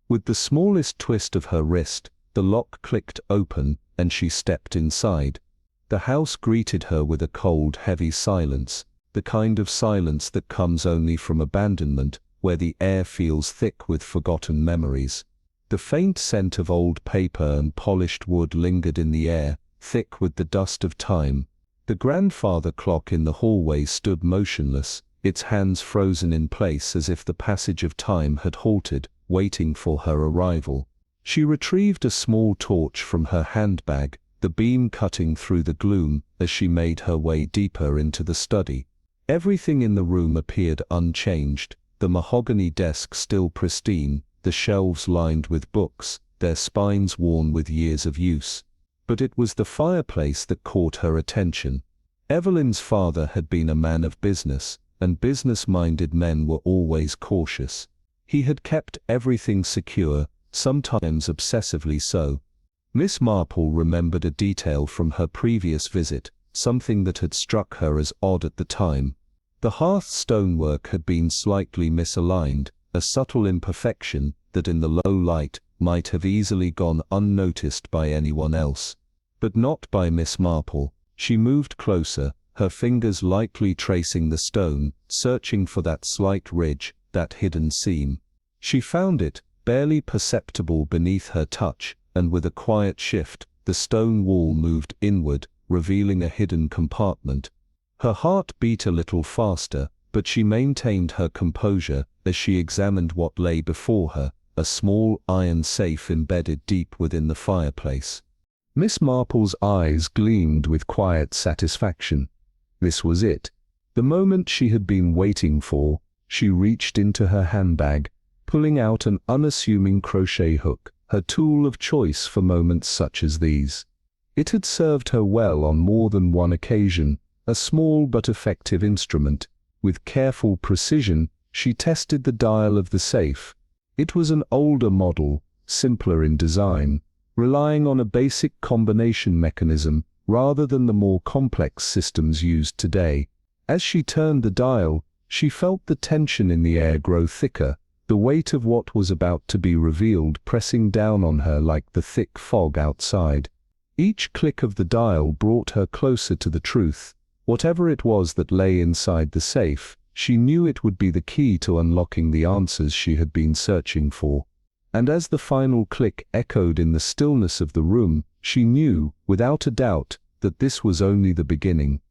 With the smallest twist of her wrist, the lock clicked open, and she stepped inside. The house greeted her with a cold, heavy silence, the kind of silence that comes only from abandonment, where the air feels thick with forgotten memories. The faint scent of old paper and polished wood lingered in the air, thick with the dust of time. The grandfather clock in the hallway stood motionless, its hands frozen in place as if the passage of time had halted, waiting for her arrival. She retrieved a small torch from her handbag, the beam cutting through the gloom as she made her way deeper into the study. Everything in the room appeared unchanged, the mahogany desk still pristine, the shelves lined with books, their spines worn with years of use. But it was the fireplace that caught her attention. Evelyn's father had been a man of business, and business-minded men were always cautious. He had kept everything secure, sometimes obsessively so. Miss Marple remembered a detail from her previous visit, something that had struck her as odd at the time. The hearth stonework had been slightly misaligned, a subtle imperfection that in the low light might have easily gone unnoticed by anyone else. But not by Miss Marple. She moved closer, her fingers lightly tracing the stone, searching for that slight ridge, that hidden seam. She found it, barely perceptible beneath her touch, and with a quiet shift, the stone wall moved inward, revealing a hidden compartment. Her heart beat a little faster, but she maintained her composure as she examined what lay before her, a small iron safe embedded deep within the fireplace. Miss Marple's eyes gleamed with quiet satisfaction. This was it, the moment she had been waiting for. She reached into her handbag, pulling out an unassuming crochet hook, her tool of choice for moments such as these. It had served her well on more than one occasion, a small but effective instrument. With careful precision, she tested the dial of the safe. It was an older model, simpler in design, relying on a basic combination mechanism rather than the more complex systems used today. As she turned the dial, she felt the tension in the air grow thicker, the weight of what was about to be revealed pressing down on her like the thick fog outside. Each click of the dial brought her closer to the truth. Whatever it was that lay inside the safe, she knew it would be the key to unlocking the answers she had been searching for. And as the final click echoed in the stillness of the room, she knew, without a doubt, that this was only the beginning.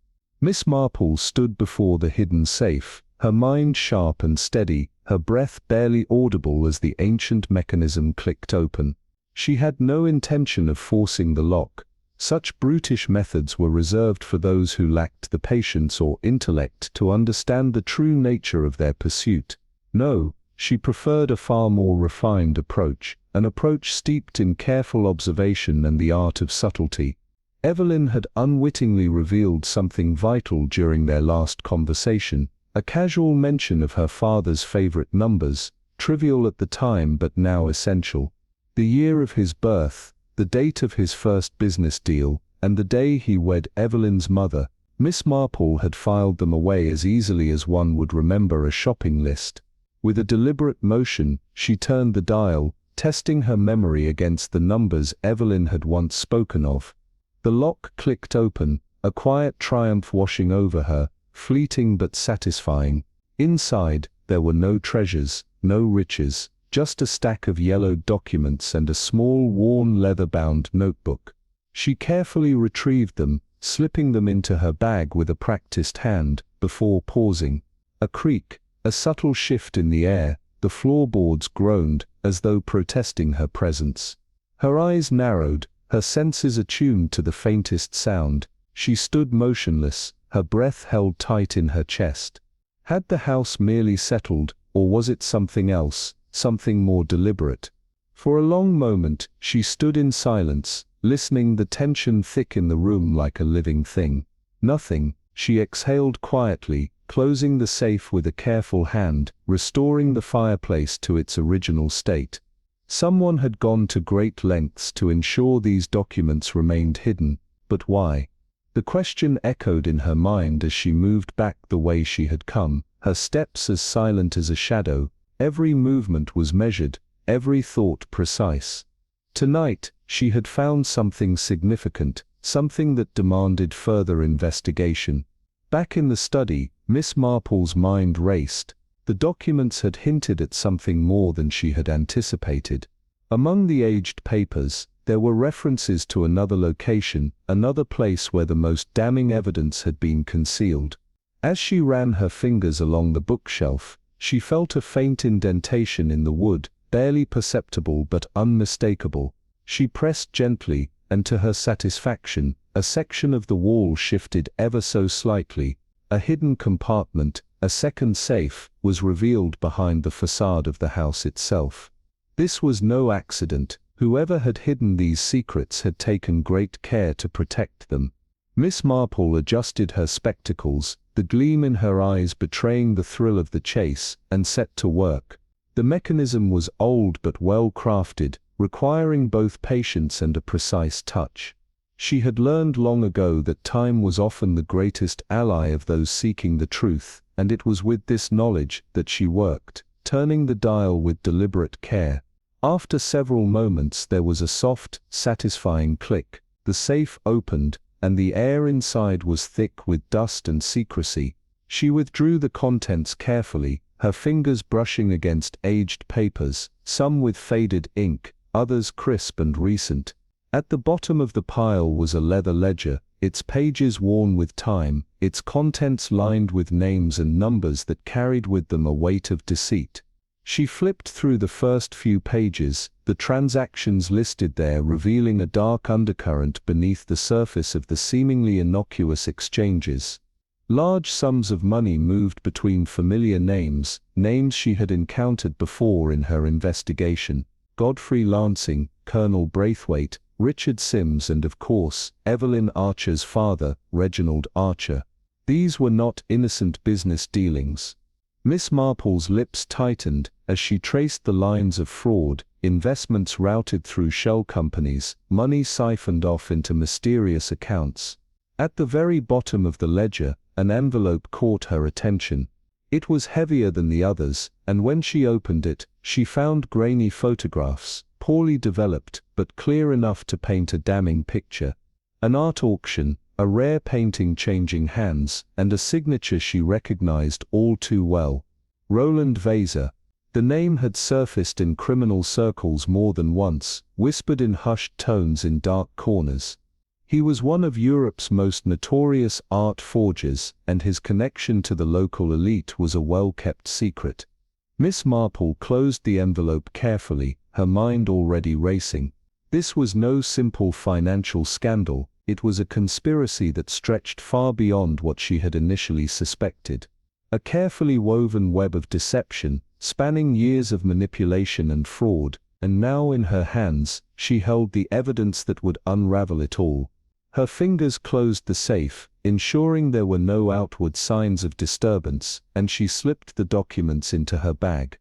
Miss Marple stood before the hidden safe, her mind sharp and steady, her breath barely audible as the ancient mechanism clicked open. She had no intention of forcing the lock. Such brutish methods were reserved for those who lacked the patience or intellect to understand the true nature of their pursuit. No, she preferred a far more refined approach, an approach steeped in careful observation and the art of subtlety. Evelyn had unwittingly revealed something vital during their last conversation, a casual mention of her father's favorite numbers, trivial at the time but now essential. The year of his birth, the date of his first business deal, and the day he wed Evelyn's mother. Miss Marple had filed them away as easily as one would remember a shopping list. With a deliberate motion, she turned the dial, testing her memory against the numbers Evelyn had once spoken of. The lock clicked open, a quiet triumph washing over her, fleeting but satisfying. Inside, there were no treasures, no riches, just a stack of yellowed documents and a small worn leather-bound notebook. She carefully retrieved them, slipping them into her bag with a practiced hand, before pausing. A creak, a subtle shift in the air, the floorboards groaned, as though protesting her presence. Her eyes narrowed, her senses attuned to the faintest sound. She stood motionless, her breath held tight in her chest. Had the house merely settled, or was it something else, something more deliberate? For a long moment, she stood in silence, listening, the tension thick in the room like a living thing. Nothing. She exhaled quietly, closing the safe with a careful hand, restoring the fireplace to its original state. Someone had gone to great lengths to ensure these documents remained hidden, but why? The question echoed in her mind as she moved back the way she had come, her steps as silent as a shadow. Every movement was measured, every thought precise. Tonight, she had found something significant, something that demanded further investigation. Back in the study, Miss Marple's mind raced. The documents had hinted at something more than she had anticipated. Among the aged papers, there were references to another location, another place where the most damning evidence had been concealed. As she ran her fingers along the bookshelf, she felt a faint indentation in the wood, barely perceptible but unmistakable. She pressed gently, and to her satisfaction, a section of the wall shifted ever so slightly. A hidden compartment, a second safe, was revealed behind the facade of the house itself. This was no accident. Whoever had hidden these secrets had taken great care to protect them. Miss Marple adjusted her spectacles, the gleam in her eyes betraying the thrill of the chase, and set to work. The mechanism was old but well crafted, requiring both patience and a precise touch. She had learned long ago that time was often the greatest ally of those seeking the truth, and it was with this knowledge that she worked, turning the dial with deliberate care. After several moments there was a soft, satisfying click. The safe opened, and the air inside was thick with dust and secrecy. She withdrew the contents carefully, her fingers brushing against aged papers, some with faded ink, others crisp and recent. At the bottom of the pile was a leather ledger, its pages worn with time, its contents lined with names and numbers that carried with them a weight of deceit. She flipped through the first few pages, the transactions listed there revealing a dark undercurrent beneath the surface of the seemingly innocuous exchanges. Large sums of money moved between familiar names, names she had encountered before in her investigation: Godfrey Lansing, Colonel Braithwaite, Richard Sims, and of course, Evelyn Archer's father, Reginald Archer. These were not innocent business dealings. Miss Marple's lips tightened as she traced the lines of fraud, investments routed through shell companies, money siphoned off into mysterious accounts. At the very bottom of the ledger, an envelope caught her attention. It was heavier than the others, and when she opened it, she found grainy photographs, poorly developed, but clear enough to paint a damning picture. An art auction, a rare painting changing hands, and a signature she recognized all too well. Roland Vaser. The name had surfaced in criminal circles more than once, whispered in hushed tones in dark corners. He was one of Europe's most notorious art forgers, and his connection to the local elite was a well-kept secret. Miss Marple closed the envelope carefully, her mind already racing. This was no simple financial scandal, it was a conspiracy that stretched far beyond what she had initially suspected. A carefully woven web of deception, spanning years of manipulation and fraud, and now in her hands, she held the evidence that would unravel it all. Her fingers closed the safe, ensuring there were no outward signs of disturbance, and she slipped the documents into her bag.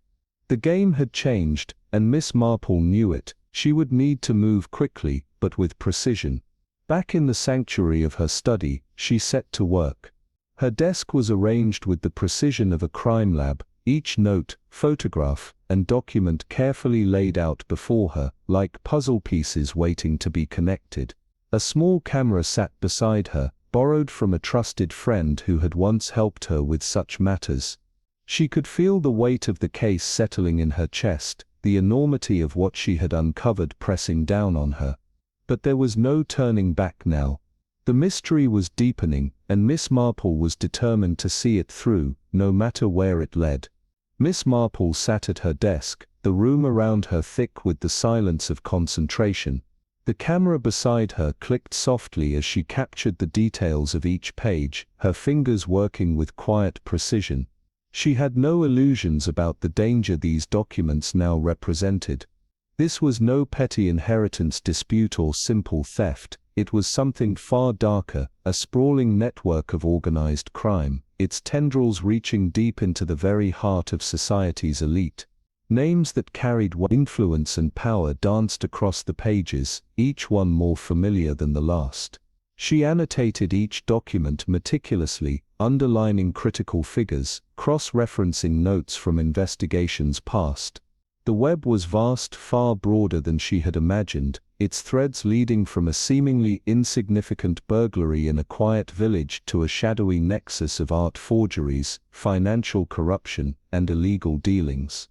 The game had changed, and Miss Marple knew it. She would need to move quickly, but with precision. Back in the sanctuary of her study, she set to work. Her desk was arranged with the precision of a crime lab, each note, photograph, and document carefully laid out before her, like puzzle pieces waiting to be connected. A small camera sat beside her, borrowed from a trusted friend who had once helped her with such matters. She could feel the weight of the case settling in her chest, the enormity of what she had uncovered pressing down on her. But there was no turning back now. The mystery was deepening, and Miss Marple was determined to see it through, no matter where it led. Miss Marple sat at her desk, the room around her thick with the silence of concentration. The camera beside her clicked softly as she captured the details of each page, her fingers working with quiet precision. She had no illusions about the danger these documents now represented. This was no petty inheritance dispute or simple theft. It was something far darker, a sprawling network of organized crime, its tendrils reaching deep into the very heart of society's elite. Names that carried influence and power danced across the pages, each one more familiar than the last. She annotated each document meticulously, underlining critical figures, cross-referencing notes from investigations past. The web was vast, far broader than she had imagined, its threads leading from a seemingly insignificant burglary in a quiet village to a shadowy nexus of art forgeries, financial corruption, and illegal dealings.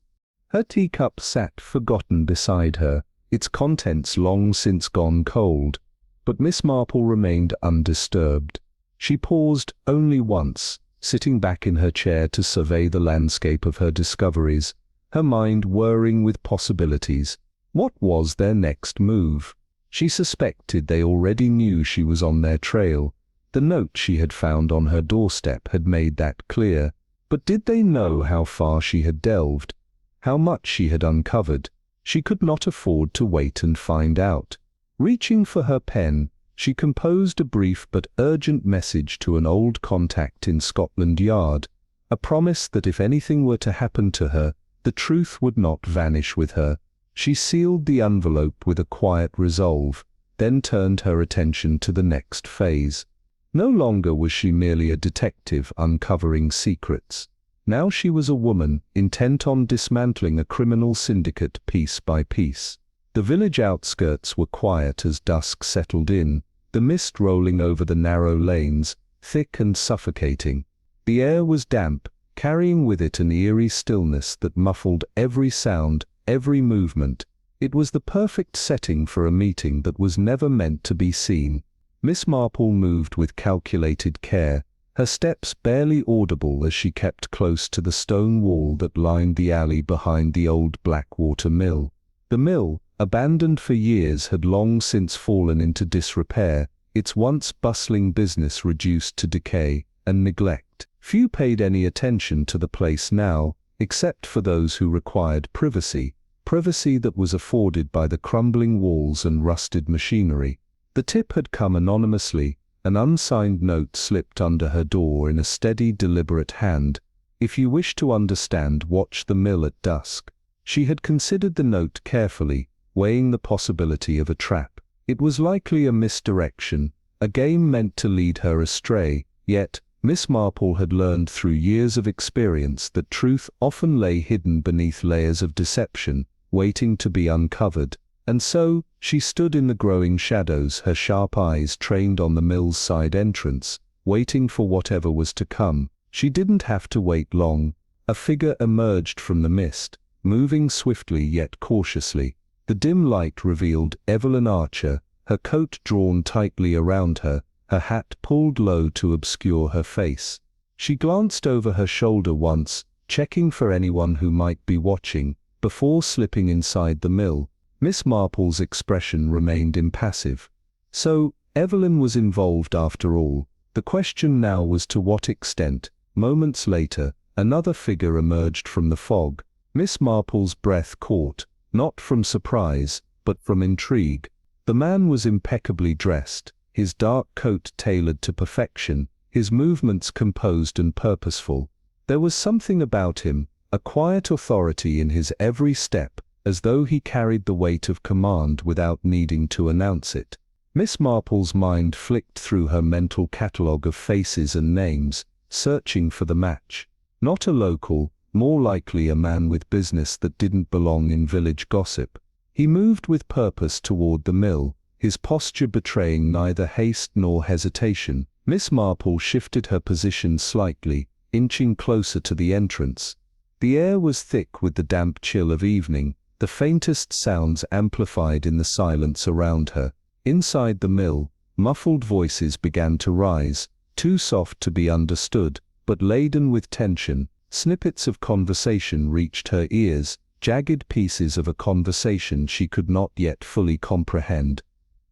Her teacup sat forgotten beside her, its contents long since gone cold, but Miss Marple remained undisturbed. She paused only once, sitting back in her chair to survey the landscape of her discoveries, her mind whirring with possibilities. What was their next move? She suspected they already knew she was on their trail. The note she had found on her doorstep had made that clear. But did they know how far she had delved? How much she had uncovered? She could not afford to wait and find out. Reaching for her pen, she composed a brief but urgent message to an old contact in Scotland Yard, a promise that if anything were to happen to her, the truth would not vanish with her. She sealed the envelope with a quiet resolve, then turned her attention to the next phase. No longer was she merely a detective uncovering secrets. Now she was a woman, intent on dismantling a criminal syndicate piece by piece. The village outskirts were quiet as dusk settled in, the mist rolling over the narrow lanes, thick and suffocating. The air was damp, carrying with it an eerie stillness that muffled every sound, every movement. It was the perfect setting for a meeting that was never meant to be seen. Miss Marple moved with calculated care, her steps barely audible as she kept close to the stone wall that lined the alley behind the old Blackwater mill. The mill, abandoned for years, had long since fallen into disrepair, its once bustling business reduced to decay and neglect. Few paid any attention to the place now, except for those who required privacy that was afforded by the crumbling walls and rusted machinery. The tip had come anonymously, an unsigned note slipped under her door in a steady, deliberate hand. "If you wish to understand, watch the mill at dusk." She had considered the note carefully, weighing the possibility of a trap. It was likely a misdirection, a game meant to lead her astray, yet Miss Marple had learned through years of experience that truth often lay hidden beneath layers of deception, waiting to be uncovered. And so, she stood in the growing shadows, her sharp eyes trained on the mill's side entrance, waiting for whatever was to come. She didn't have to wait long. A figure emerged from the mist, moving swiftly yet cautiously. The dim light revealed Evelyn Archer, her coat drawn tightly around her, her hat pulled low to obscure her face. She glanced over her shoulder once, checking for anyone who might be watching, before slipping inside the mill. Miss Marple's expression remained impassive. So, Evelyn was involved after all. The question now was to what extent. Moments later, another figure emerged from the fog. Miss Marple's breath caught, not from surprise, but from intrigue. The man was impeccably dressed, his dark coat tailored to perfection, his movements composed and purposeful. There was something about him, a quiet authority in his every step, as though he carried the weight of command without needing to announce it. Miss Marple's mind flicked through her mental catalogue of faces and names, searching for the match. Not a local, more likely a man with business that didn't belong in village gossip. He moved with purpose toward the mill, his posture betraying neither haste nor hesitation. Miss Marple shifted her position slightly, inching closer to the entrance. The air was thick with the damp chill of evening, the faintest sounds amplified in the silence around her. Inside the mill, Muffled voices began to rise, too soft to be understood, but laden with tension. Snippets of conversation reached her ears, jagged pieces of a conversation she could not yet fully comprehend.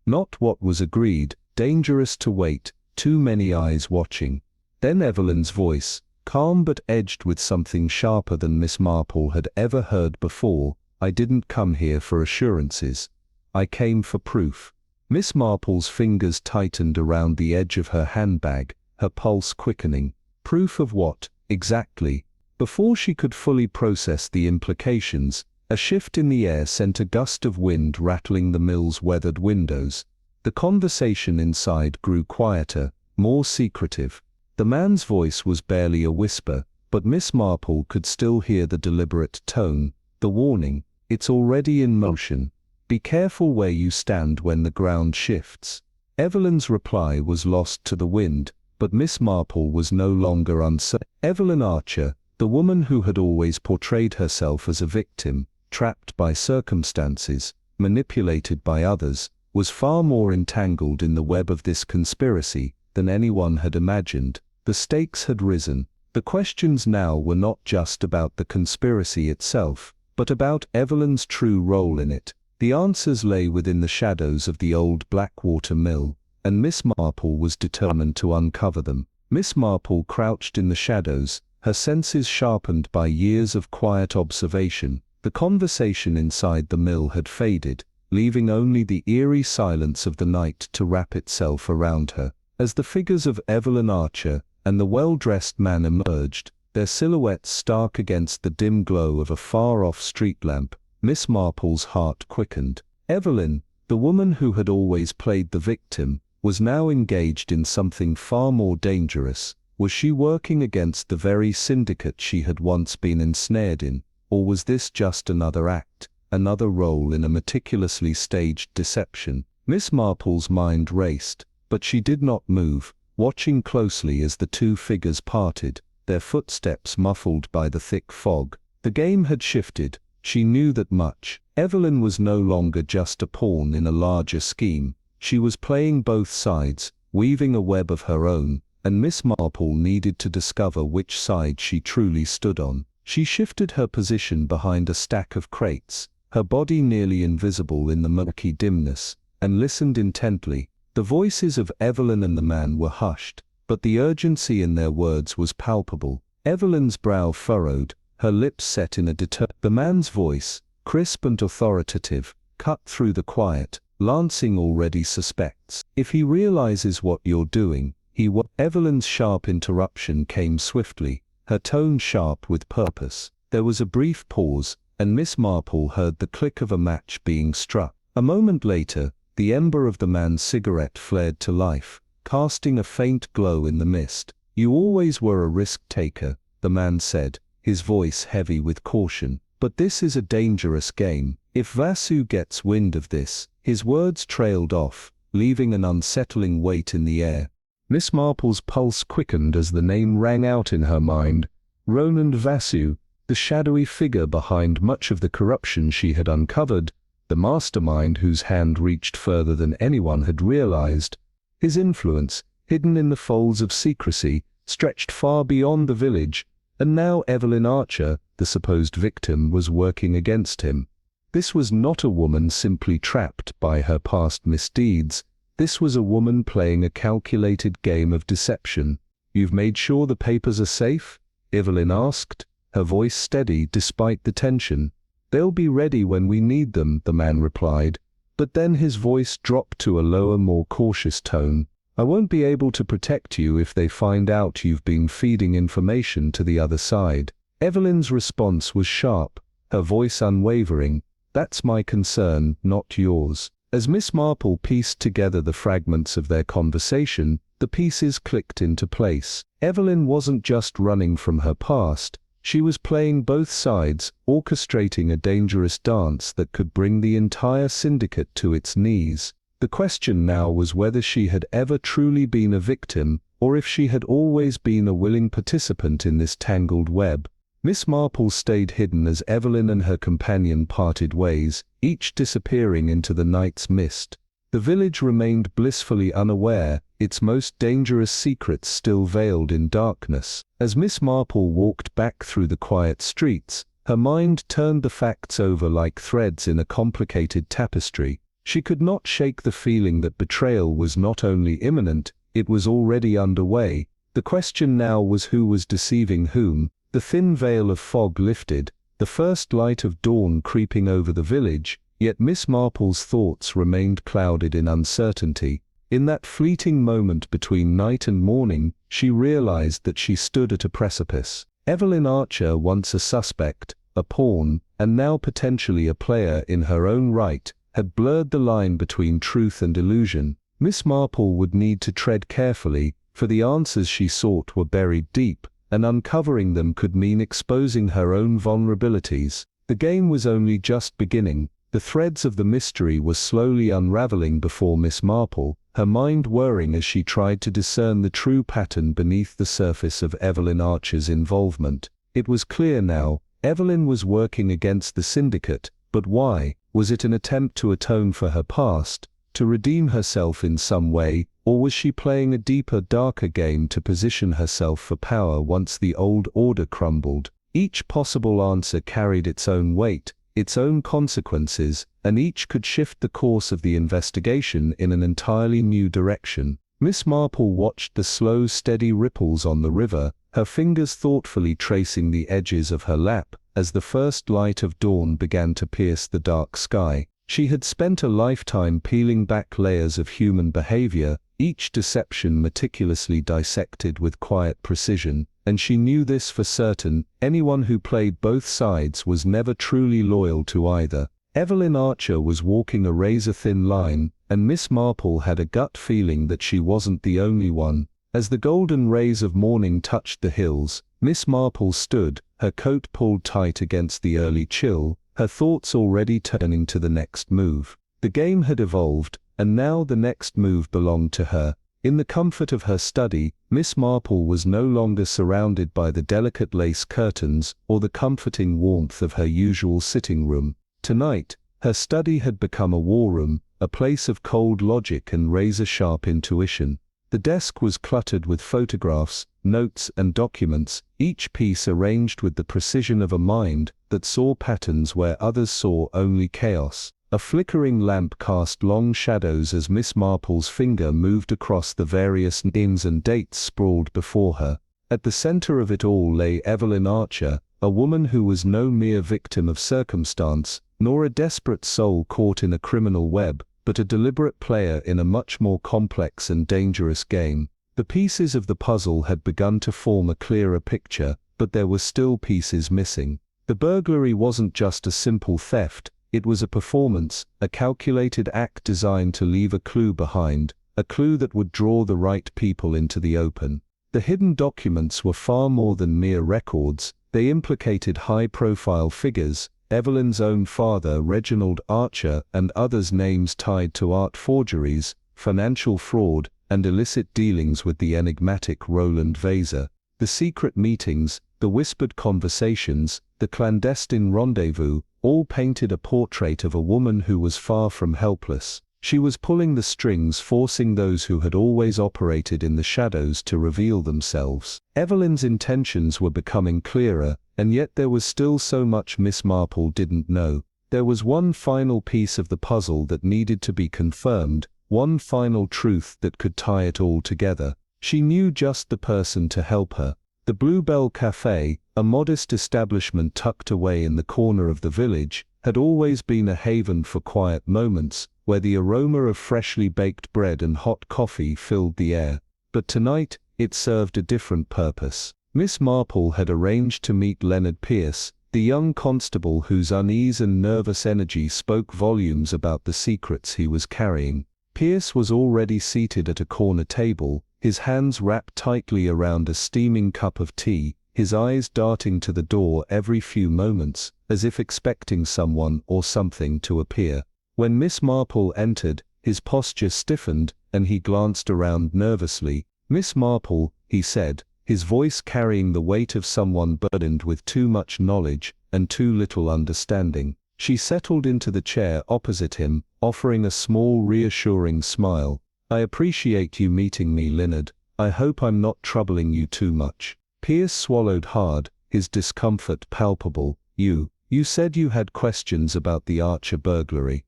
Not what was agreed, dangerous to wait, too many eyes watching. Then Evelyn's voice, calm but edged with something sharper than Miss Marple had ever heard before. "I didn't come here for assurances. I came for proof." Miss Marple's fingers tightened around the edge of her handbag, her pulse quickening. Proof of what, exactly? Before she could fully process the implications, a shift in the air sent a gust of wind rattling the mill's weathered windows. The conversation inside grew quieter, more secretive. The man's voice was barely a whisper, but Miss Marple could still hear the deliberate tone, the warning. "It's already in motion. Be careful where you stand when the ground shifts." Evelyn's reply was lost to the wind, but Miss Marple was no longer uncertain. Evelyn Archer, the woman who had always portrayed herself as a victim, trapped by circumstances, manipulated by others, was far more entangled in the web of this conspiracy than anyone had imagined. The stakes had risen. The questions now were not just about the conspiracy itself, but about Evelyn's true role in it. The answers lay within the shadows of the old Blackwater mill, and Miss Marple was determined to uncover them. Miss Marple crouched in the shadows, her senses sharpened by years of quiet observation. The conversation inside the mill had faded, leaving only the eerie silence of the night to wrap itself around her. As the figures of Evelyn Archer and the well-dressed man emerged, their silhouettes stark against the dim glow of a far-off street lamp, Miss Marple's heart quickened. Evelyn, the woman who had always played the victim, was now engaged in something far more dangerous. Was she working against the very syndicate she had once been ensnared in, or was this just another act, another role in a meticulously staged deception? Miss Marple's mind raced, but she did not move, watching closely as the two figures parted, their footsteps muffled by the thick fog. The game had shifted, she knew that much. Evelyn was no longer just a pawn in a larger scheme. She was playing both sides, weaving a web of her own, and Miss Marple needed to discover which side she truly stood on. She shifted her position behind a stack of crates, her body nearly invisible in the murky dimness, and listened intently. The voices of Evelyn and the man were hushed, but the urgency in their words was palpable. Evelyn's brow furrowed, her lips set in a The man's voice, crisp and authoritative, cut through the quiet. "Lansing already suspects. If he realizes what you're doing, he will." Evelyn's sharp interruption came swiftly, her tone sharp with purpose. There was a brief pause, and Miss Marple heard the click of a match being struck. A moment later, the ember of the man's cigarette flared to life, casting a faint glow in the mist. "You always were a risk-taker," the man said, his voice heavy with caution. "But this is a dangerous game. If Vasu gets wind of this..." His words trailed off, leaving an unsettling weight in the air. Miss Marple's pulse quickened as the name rang out in her mind. Roland Vasu, the shadowy figure behind much of the corruption she had uncovered, the mastermind whose hand reached further than anyone had realized. His influence, hidden in the folds of secrecy, stretched far beyond the village, and now Evelyn Archer, the supposed victim, was working against him. This was not a woman simply trapped by her past misdeeds. This was a woman playing a calculated game of deception. "You've made sure the papers are safe?" Evelyn asked, her voice steady despite the tension. "They'll be ready when we need them," the man replied, but then his voice dropped to a lower, more cautious tone. "I won't be able to protect you if they find out you've been feeding information to the other side." Evelyn's response was sharp, her voice unwavering. "That's my concern, not yours." As Miss Marple pieced together the fragments of their conversation, the pieces clicked into place. Evelyn wasn't just running from her past, she was playing both sides, orchestrating a dangerous dance that could bring the entire syndicate to its knees. The question now was whether she had ever truly been a victim, or if she had always been a willing participant in this tangled web. Miss Marple stayed hidden as Evelyn and her companion parted ways, each disappearing into the night's mist. The village remained blissfully unaware, its most dangerous secrets still veiled in darkness. As Miss Marple walked back through the quiet streets, her mind turned the facts over like threads in a complicated tapestry. She could not shake the feeling that betrayal was not only imminent, it was already underway. The question now was who was deceiving whom. The thin veil of fog lifted, the first light of dawn creeping over the village, yet Miss Marple's thoughts remained clouded in uncertainty. In that fleeting moment between night and morning, she realized that she stood at a precipice. Evelyn Archer, once a suspect, a pawn, and now potentially a player in her own right, had blurred the line between truth and illusion. Miss Marple would need to tread carefully, for the answers she sought were buried deep, and uncovering them could mean exposing her own vulnerabilities. The game was only just beginning. The threads of the mystery were slowly unraveling before Miss Marple, her mind whirring as she tried to discern the true pattern beneath the surface of Evelyn Archer's involvement. It was clear now, Evelyn was working against the syndicate, but why? Was it an attempt to atone for her past, to redeem herself in some way, or was she playing a deeper, darker game to position herself for power once the old order crumbled? Each possible answer carried its own weight, its own consequences, and each could shift the course of the investigation in an entirely new direction. Miss Marple watched the slow, steady ripples on the river, her fingers thoughtfully tracing the edges of her lap, as the first light of dawn began to pierce the dark sky. She had spent a lifetime peeling back layers of human behavior, each deception meticulously dissected with quiet precision, and she knew this for certain: anyone who played both sides was never truly loyal to either. Evelyn Archer was walking a razor-thin line, and Miss Marple had a gut feeling that she wasn't the only one. As the golden rays of morning touched the hills, Miss Marple stood, her coat pulled tight against the early chill, her thoughts already turning to the next move. The game had evolved, and now the next move belonged to her. In the comfort of her study, Miss Marple was no longer surrounded by the delicate lace curtains or the comforting warmth of her usual sitting room. Tonight, her study had become a war room, a place of cold logic and razor-sharp intuition. The desk was cluttered with photographs, notes and documents, each piece arranged with the precision of a mind that saw patterns where others saw only chaos. A flickering lamp cast long shadows as Miss Marple's finger moved across the various names and dates sprawled before her. At the center of it all lay Evelyn Archer, a woman who was no mere victim of circumstance, nor a desperate soul caught in a criminal web, but a deliberate player in a much more complex and dangerous game. The pieces of the puzzle had begun to form a clearer picture, but there were still pieces missing. The burglary wasn't just a simple theft, it was a performance, a calculated act designed to leave a clue behind, a clue that would draw the right people into the open. The hidden documents were far more than mere records, they implicated high-profile figures, Evelyn's own father Reginald Archer and others' names tied to art forgeries, financial fraud, and illicit dealings with the enigmatic Roland Vaser. The secret meetings, the whispered conversations, the clandestine rendezvous, all painted a portrait of a woman who was far from helpless. She was pulling the strings, forcing those who had always operated in the shadows to reveal themselves. Evelyn's intentions were becoming clearer, and yet there was still so much Miss Marple didn't know. There was one final piece of the puzzle that needed to be confirmed, one final truth that could tie it all together. She knew just the person to help her. The Bluebell Café, a modest establishment tucked away in the corner of the village, had always been a haven for quiet moments, where the aroma of freshly baked bread and hot coffee filled the air. But tonight, it served a different purpose. Miss Marple had arranged to meet Leonard Pierce, the young constable whose unease and nervous energy spoke volumes about the secrets he was carrying. Pierce was already seated at a corner table, his hands wrapped tightly around a steaming cup of tea, his eyes darting to the door every few moments, as if expecting someone or something to appear. When Miss Marple entered, his posture stiffened, and he glanced around nervously. "Miss Marple," he said, his voice carrying the weight of someone burdened with too much knowledge and too little understanding. She settled into the chair opposite him, offering a small reassuring smile. "I appreciate you meeting me, Leonard. I hope I'm not troubling you too much." Pierce swallowed hard, his discomfort palpable. You said you had questions about the Archer burglary."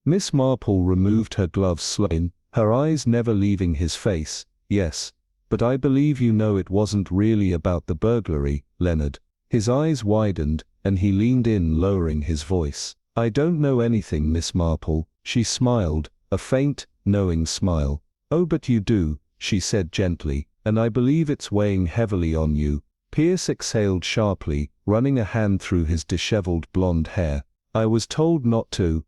Miss Marple removed her gloves slowly, her eyes never leaving his face. "Yes, but I believe you know it wasn't really about the burglary, Leonard." His eyes widened, and he leaned in, lowering his voice. "I don't know anything, Miss Marple." She smiled, a faint, knowing smile. "Oh, but you do," she said gently, "and I believe it's weighing heavily on you." Pierce exhaled sharply, running a hand through his disheveled blonde hair. "I was told not to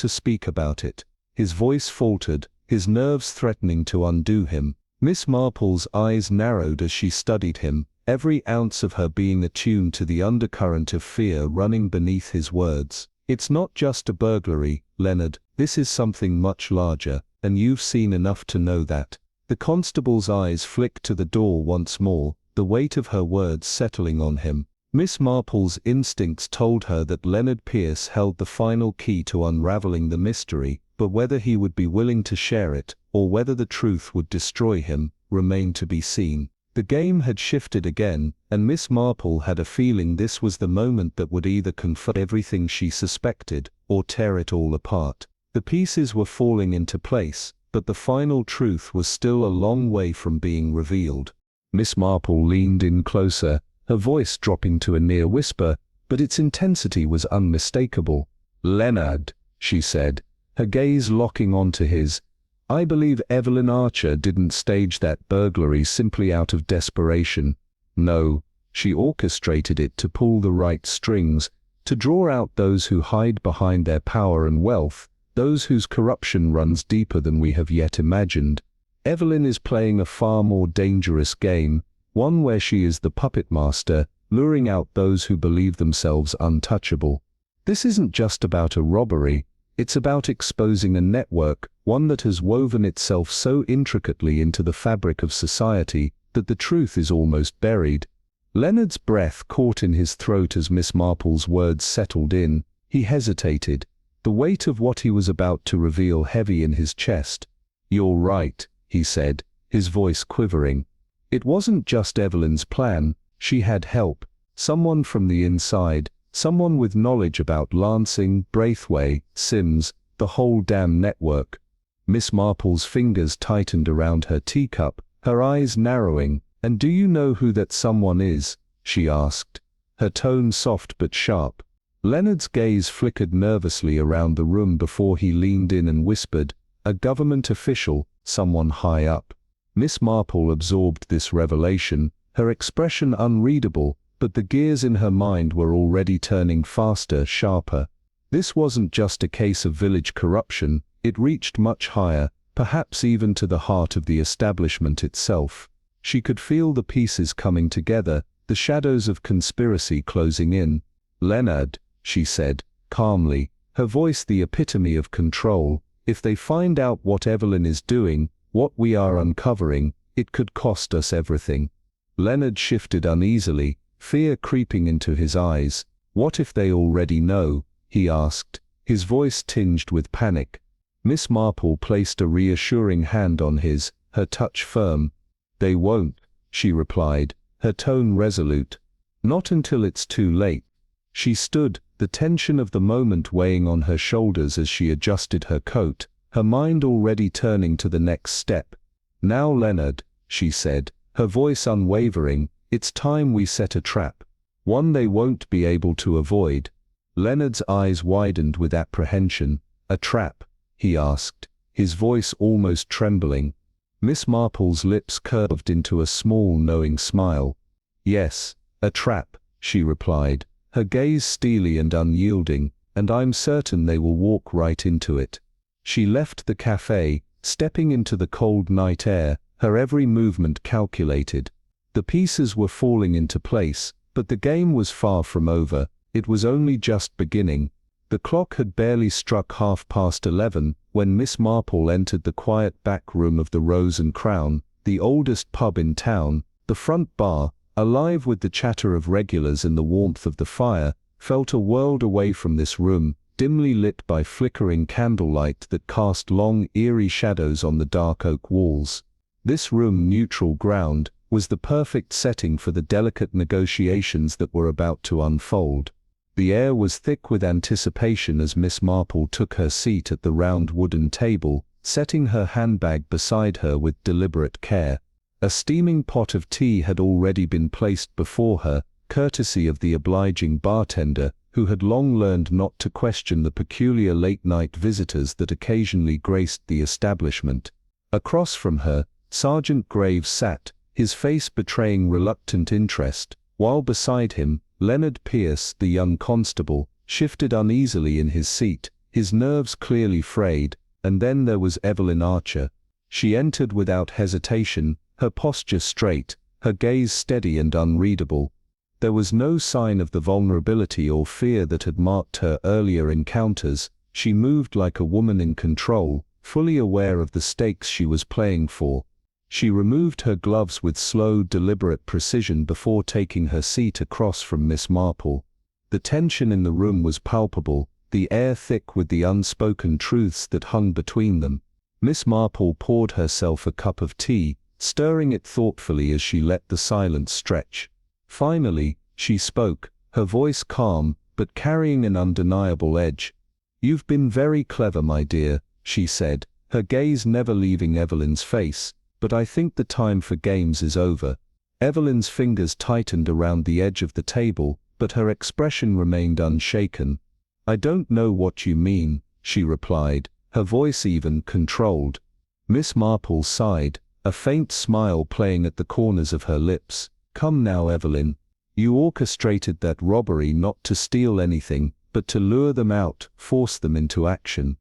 speak about it." His voice faltered, his nerves threatening to undo him. Miss Marple's eyes narrowed as she studied him, every ounce of her being attuned to the undercurrent of fear running beneath his words. "It's not just a burglary, Leonard. This is something much larger, and you've seen enough to know that." The constable's eyes flicked to the door once more, the weight of her words settling on him. Miss Marple's instincts told her that Leonard Pierce held the final key to unraveling the mystery, but whether he would be willing to share it, or whether the truth would destroy him, remained to be seen. The game had shifted again, and Miss Marple had a feeling this was the moment that would either confirm everything she suspected, or tear it all apart. The pieces were falling into place, but the final truth was still a long way from being revealed. Miss Marple leaned in closer, her voice dropping to a near whisper, but its intensity was unmistakable. "Leonard," she said, her gaze locking onto his, "I believe Evelyn Archer didn't stage that burglary simply out of desperation. No, she orchestrated it to pull the right strings, to draw out those who hide behind their power and wealth, those whose corruption runs deeper than we have yet imagined. Evelyn is playing a far more dangerous game, one where she is the puppet master, luring out those who believe themselves untouchable. This isn't just about a robbery, it's about exposing a network, one that has woven itself so intricately into the fabric of society that the truth is almost buried." Leonard's breath caught in his throat as Miss Marple's words settled in. He hesitated, the weight of what he was about to reveal heavy in his chest. "You're right," he said, his voice quivering. "It wasn't just Evelyn's plan, she had help, someone from the inside, someone with knowledge about Lansing, Braithwaite, Sims, the whole damn network." Miss Marple's fingers tightened around her teacup, her eyes narrowing. "And do you know who that someone is?" she asked, her tone soft but sharp. Leonard's gaze flickered nervously around the room before he leaned in and whispered, "A government official, someone high up." Miss Marple absorbed this revelation, her expression unreadable, but the gears in her mind were already turning faster, sharper. This wasn't just a case of village corruption, it reached much higher, perhaps even to the heart of the establishment itself. She could feel the pieces coming together, the shadows of conspiracy closing in. "Leonard," she said, calmly, her voice the epitome of control, "if they find out what Evelyn is doing, what we are uncovering, it could cost us everything." Leonard shifted uneasily, fear creeping into his eyes. "What if they already know?" he asked, his voice tinged with panic. Miss Marple placed a reassuring hand on his, her touch firm. "They won't," she replied, her tone resolute. "Not until it's too late." She stood, the tension of the moment weighing on her shoulders as she adjusted her coat, her mind already turning to the next step. "Now, Leonard," she said, her voice unwavering, "it's time we set a trap. One they won't be able to avoid." Leonard's eyes widened with apprehension. "A trap?" he asked, his voice almost trembling. Miss Marple's lips curved into a small knowing smile. "Yes, a trap," she replied, her gaze steely and unyielding, "and I'm certain they will walk right into it." She left the cafe, stepping into the cold night air, her every movement calculated. The pieces were falling into place, but the game was far from over, it was only just beginning. The clock had barely struck 11:30 when Miss Marple entered the quiet back room of the Rose and Crown, the oldest pub in town. The front bar, alive with the chatter of regulars and the warmth of the fire, felt a world away from this room, dimly lit by flickering candlelight that cast long, eerie shadows on the dark oak walls. This room, neutral ground, was the perfect setting for the delicate negotiations that were about to unfold. The air was thick with anticipation as Miss Marple took her seat at the round wooden table, setting her handbag beside her with deliberate care. A steaming pot of tea had already been placed before her, courtesy of the obliging bartender, who had long learned not to question the peculiar late-night visitors that occasionally graced the establishment. Across from her, Sergeant Graves sat, his face betraying reluctant interest, while beside him, Leonard Pierce, the young constable, shifted uneasily in his seat, his nerves clearly frayed. And then there was Evelyn Archer. She entered without hesitation, her posture straight, her gaze steady and unreadable. There was no sign of the vulnerability or fear that had marked her earlier encounters. She moved like a woman in control, fully aware of the stakes she was playing for. She removed her gloves with slow, deliberate precision before taking her seat across from Miss Marple. The tension in the room was palpable, the air thick with the unspoken truths that hung between them. Miss Marple poured herself a cup of tea, stirring it thoughtfully as she let the silence stretch. Finally, she spoke, her voice calm, but carrying an undeniable edge. "You've been very clever, my dear," she said, her gaze never leaving Evelyn's face, "but I think the time for games is over." Evelyn's fingers tightened around the edge of the table, but her expression remained unshaken. "I don't know what you mean," she replied, her voice even, controlled. Miss Marple sighed, a faint smile playing at the corners of her lips. "Come now, Evelyn. You orchestrated that robbery not to steal anything, but to lure them out, force them into action.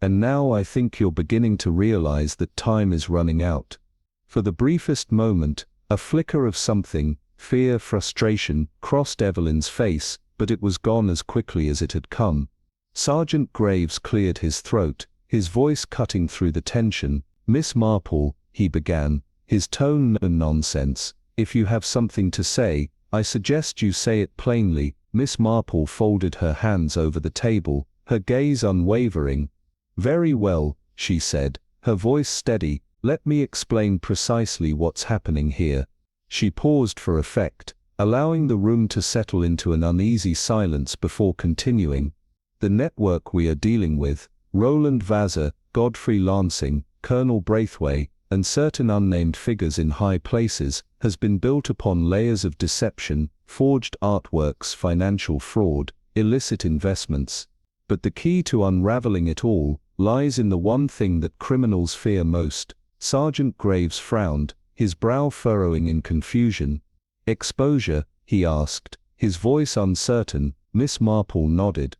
And now I think you're beginning to realize that time is running out." For the briefest moment, a flicker of something, fear, frustration, crossed Evelyn's face, but it was gone as quickly as it had come. Sergeant Graves cleared his throat, his voice cutting through the tension. "Miss Marple," he began, his tone no nonsense, "if you have something to say, I suggest you say it plainly." Miss Marple folded her hands over the table, her gaze unwavering. "Very well," she said, her voice steady, "let me explain precisely what's happening here." She paused for effect, allowing the room to settle into an uneasy silence before continuing. "The network we are dealing with, Roland Vazer, Godfrey Lansing, Colonel Braithwaite, and certain unnamed figures in high places, has been built upon layers of deception, forged artworks, financial fraud, illicit investments. But the key to unraveling it all lies in the one thing that criminals fear most." Sergeant Graves frowned, his brow furrowing in confusion. "Exposure?" he asked, his voice uncertain. Miss Marple nodded.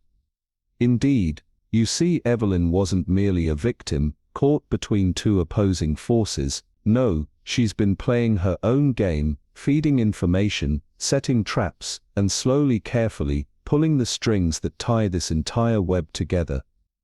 "Indeed. You see, Evelyn wasn't merely a victim, caught between two opposing forces. No, she's been playing her own game, feeding information, setting traps, and slowly, carefully, pulling the strings that tie this entire web together."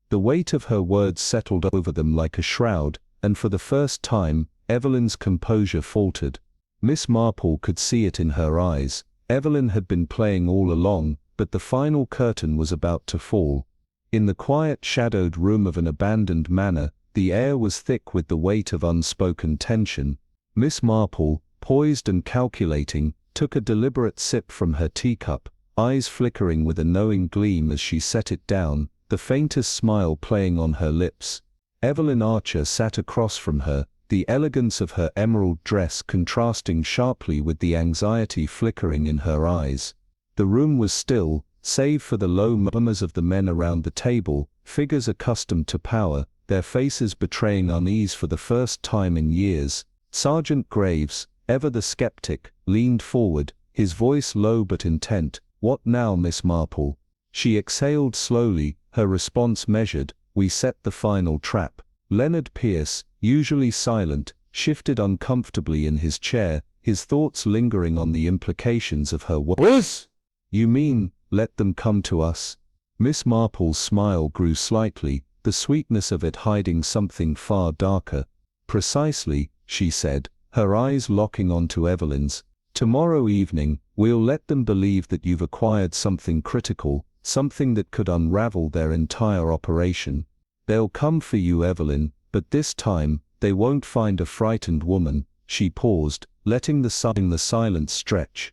The weight of her words settled over them like a shroud, and for the first time, Evelyn's composure faltered. Miss Marple could see it in her eyes. Evelyn had been playing all along, but the final curtain was about to fall. In the quiet, shadowed room of an abandoned manor, the air was thick with the weight of unspoken tension. Miss Marple, poised and calculating, took a deliberate sip from her teacup, eyes flickering with a knowing gleam as she set it down, the faintest smile playing on her lips. Evelyn Archer sat across from her, the elegance of her emerald dress contrasting sharply with the anxiety flickering in her eyes. The room was still, save for the low murmurs of the men around the table, figures accustomed to power, their faces betraying unease for the first time in years. Sergeant Graves, ever the skeptic, leaned forward, his voice low but intent. "What now, Miss Marple?" She exhaled slowly, her response measured. "We set the final trap." Leonard Pierce, usually silent, shifted uncomfortably in his chair, his thoughts lingering on the implications of her words. "You mean, let them come to us?" Miss Marple's smile grew slightly, the sweetness of it hiding something far darker. "Precisely," she said, her eyes locking onto Evelyn's. Tomorrow evening, we'll let them believe that you've acquired something critical, something that could unravel their entire operation. They'll come for you, Evelyn, but this time, they won't find a frightened woman." She paused, letting the silence stretch.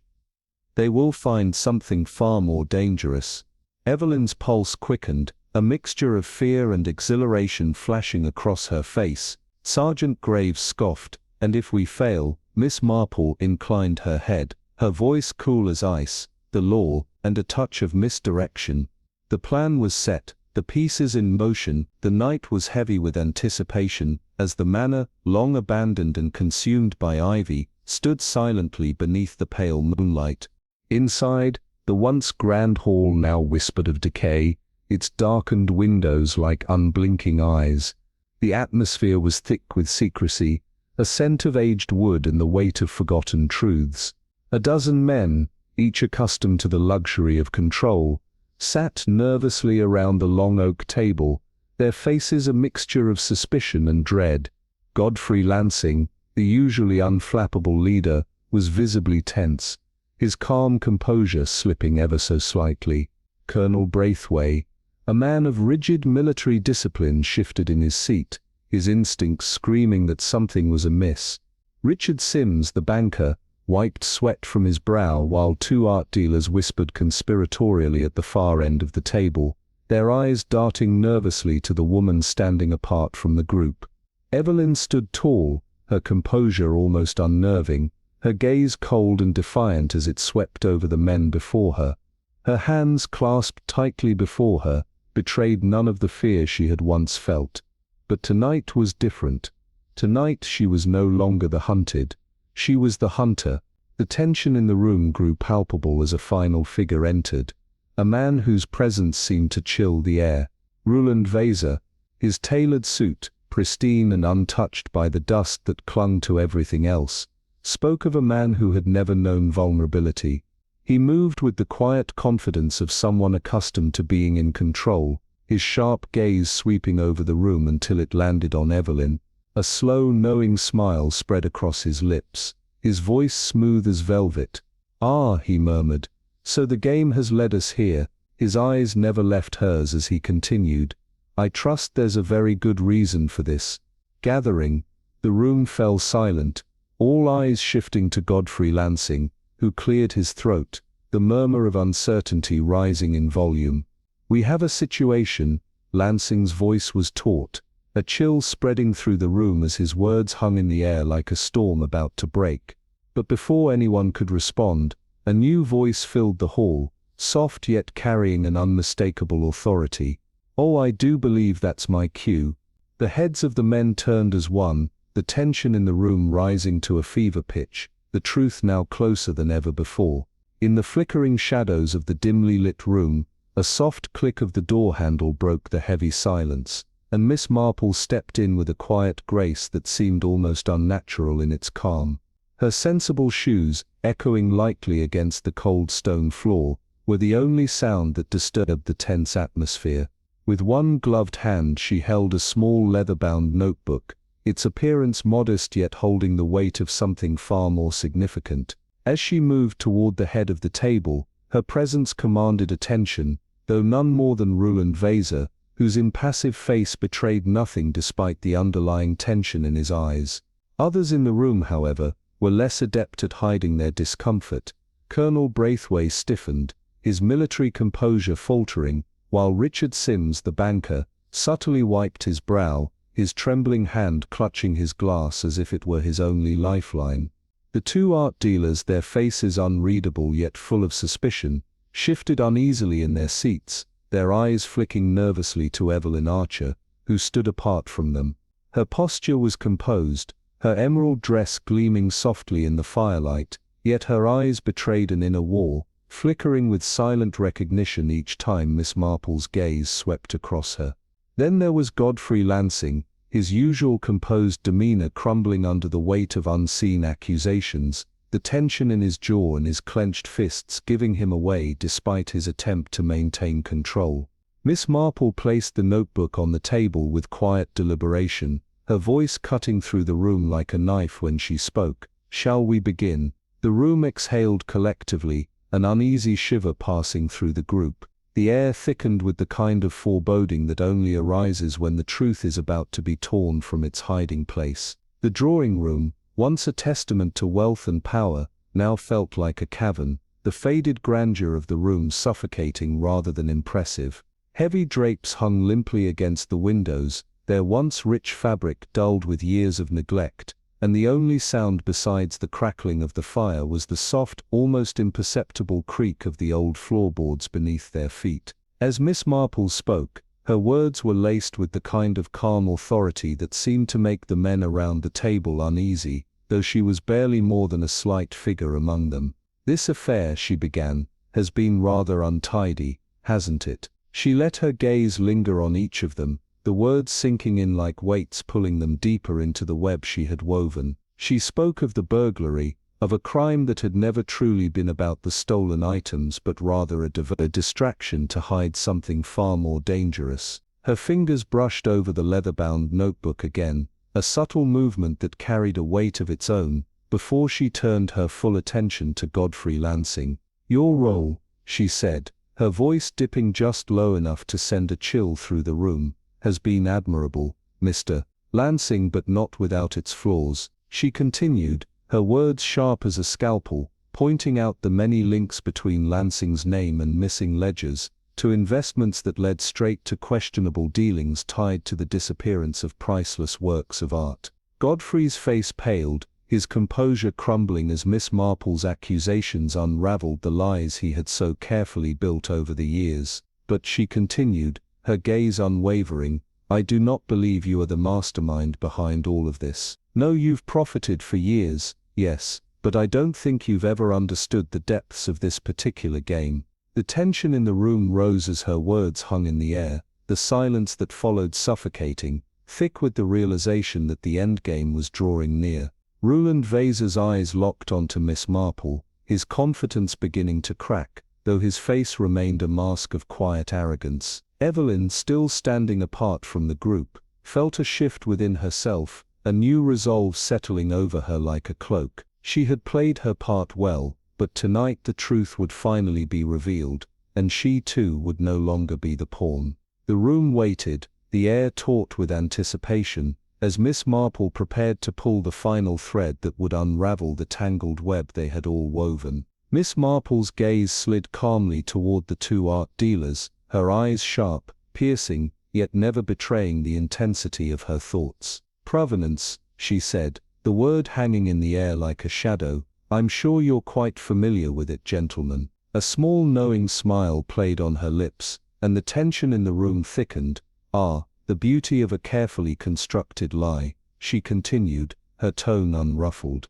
"They will find something far more dangerous." Evelyn's pulse quickened, a mixture of fear and exhilaration flashing across her face. Sergeant Graves scoffed, "And if we fail?" Miss Marple inclined her head, her voice cool as ice. "The law, and a touch of misdirection." The plan was set, the pieces in motion. The night was heavy with anticipation, as the manor, long abandoned and consumed by ivy, stood silently beneath the pale moonlight. Inside, the once grand hall now whispered of decay, its darkened windows like unblinking eyes. The atmosphere was thick with secrecy, a scent of aged wood and the weight of forgotten truths. A dozen men, each accustomed to the luxury of control, sat nervously around the long oak table, their faces a mixture of suspicion and dread. Godfrey Lansing, the usually unflappable leader, was visibly tense, his calm composure slipping ever so slightly. Colonel Braithwaite, a man of rigid military discipline, shifted in his seat, his instincts screaming that something was amiss. Richard Sims, the banker, wiped sweat from his brow while two art dealers whispered conspiratorially at the far end of the table, their eyes darting nervously to the woman standing apart from the group. Evelyn stood tall, her composure almost unnerving, her gaze cold and defiant as it swept over the men before her. Her hands clasped tightly before her, betrayed none of the fear she had once felt. But tonight was different. Tonight she was no longer the hunted. She was the hunter. The tension in the room grew palpable as a final figure entered, a man whose presence seemed to chill the air. Roland Vaser, his tailored suit, pristine and untouched by the dust that clung to everything else, spoke of a man who had never known vulnerability. He moved with the quiet confidence of someone accustomed to being in control, his sharp gaze sweeping over the room until it landed on Evelyn. A slow, knowing smile spread across his lips, his voice smooth as velvet. "Ah," he murmured, "so the game has led us here." His eyes never left hers as he continued, "I trust there's a very good reason for this." Gathering, the room fell silent, all eyes shifting to Godfrey Lansing, who cleared his throat, the murmur of uncertainty rising in volume. "We have a situation." Lansing's voice was taut, a chill spreading through the room as his words hung in the air like a storm about to break. But before anyone could respond, a new voice filled the hall, soft yet carrying an unmistakable authority. "Oh, I do believe that's my cue." The heads of the men turned as one, the tension in the room rising to a fever pitch, the truth now closer than ever before. In the flickering shadows of the dimly lit room, a soft click of the door handle broke the heavy silence, and Miss Marple stepped in with a quiet grace that seemed almost unnatural in its calm. Her sensible shoes, echoing lightly against the cold stone floor, were the only sound that disturbed the tense atmosphere. With one gloved hand she held a small leather-bound notebook, its appearance modest yet holding the weight of something far more significant. As she moved toward the head of the table, her presence commanded attention, though none more than Roland Vaser, whose impassive face betrayed nothing despite the underlying tension in his eyes. Others in the room, however, were less adept at hiding their discomfort. Colonel Braithwaite stiffened, his military composure faltering, while Richard Sims, the banker, subtly wiped his brow, his trembling hand clutching his glass as if it were his only lifeline. The two art dealers, their faces unreadable yet full of suspicion, shifted uneasily in their seats, their eyes flicking nervously to Evelyn Archer, who stood apart from them. Her posture was composed, her emerald dress gleaming softly in the firelight, yet her eyes betrayed an inner war, flickering with silent recognition each time Miss Marple's gaze swept across her. Then there was Godfrey Lansing, his usual composed demeanor crumbling under the weight of unseen accusations, the tension in his jaw and his clenched fists giving him away despite his attempt to maintain control. Miss Marple placed the notebook on the table with quiet deliberation, her voice cutting through the room like a knife when she spoke. "Shall we begin?" The room exhaled collectively, an uneasy shiver passing through the group. The air thickened with the kind of foreboding that only arises when the truth is about to be torn from its hiding place. The drawing room, once a testament to wealth and power, now felt like a cavern, the faded grandeur of the room suffocating rather than impressive. Heavy drapes hung limply against the windows, their once rich fabric dulled with years of neglect, and the only sound besides the crackling of the fire was the soft, almost imperceptible creak of the old floorboards beneath their feet. As Miss Marple spoke, her words were laced with the kind of calm authority that seemed to make the men around the table uneasy, though she was barely more than a slight figure among them. "This affair," she began, "has been rather untidy, hasn't it?" She let her gaze linger on each of them, the words sinking in like weights pulling them deeper into the web she had woven. She spoke of the burglary, of a crime that had never truly been about the stolen items but rather a distraction to hide something far more dangerous. Her fingers brushed over the leather-bound notebook again, a subtle movement that carried a weight of its own, before she turned her full attention to Godfrey Lansing. "Your role," she said, her voice dipping just low enough to send a chill through the room, "has been admirable, Mr. Lansing, but not without its flaws." She continued, her words sharp as a scalpel, pointing out the many links between Lansing's name and missing ledgers, to investments that led straight to questionable dealings tied to the disappearance of priceless works of art. Godfrey's face paled, his composure crumbling as Miss Marple's accusations unraveled the lies he had so carefully built over the years. But she continued, her gaze unwavering, "I do not believe you are the mastermind behind all of this. No, you've profited for years, yes, but I don't think you've ever understood the depths of this particular game." The tension in the room rose as her words hung in the air, the silence that followed suffocating, thick with the realization that the endgame was drawing near. Roland Vaser's eyes locked onto Miss Marple, his confidence beginning to crack, though his face remained a mask of quiet arrogance. Evelyn, still standing apart from the group, felt a shift within herself, a new resolve settling over her like a cloak. She had played her part well, but tonight the truth would finally be revealed, and she too would no longer be the pawn. The room waited, the air taut with anticipation, as Miss Marple prepared to pull the final thread that would unravel the tangled web they had all woven. Miss Marple's gaze slid calmly toward the two art dealers, her eyes sharp, piercing, yet never betraying the intensity of her thoughts. "Provenance," she said, the word hanging in the air like a shadow. "I'm sure you're quite familiar with it, gentlemen." A small knowing smile played on her lips, and the tension in the room thickened. "Ah, the beauty of a carefully constructed lie," she continued, her tone unruffled.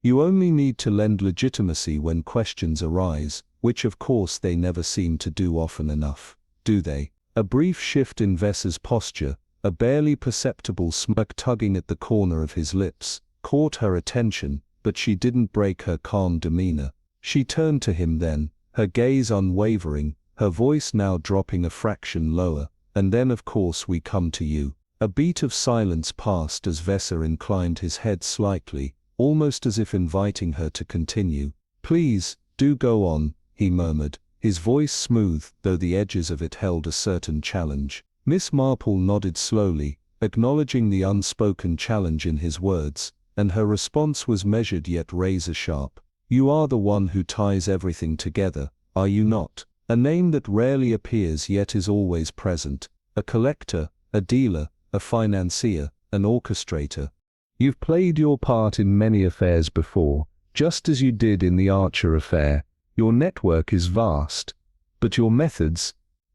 "You only need to lend legitimacy when questions arise, which of course they never seem to do often enough, do they?" A brief shift in Vaser's posture, a barely perceptible smirk tugging at the corner of his lips, caught her attention, but she didn't break her calm demeanor. She turned to him then, her gaze unwavering, her voice now dropping a fraction lower. "And then of course we come to you." A beat of silence passed as Vaser inclined his head slightly, almost as if inviting her to continue. "Please, do go on," he murmured, his voice smooth, though the edges of it held a certain challenge. Miss Marple nodded slowly, acknowledging the unspoken challenge in his words, and her response was measured yet razor-sharp. "You are the one who ties everything together, are you not? A name that rarely appears yet is always present. A collector, a dealer, a financier, an orchestrator. You've played your part in many affairs before, just as you did in the Archer affair. Your network is vast, but your methods,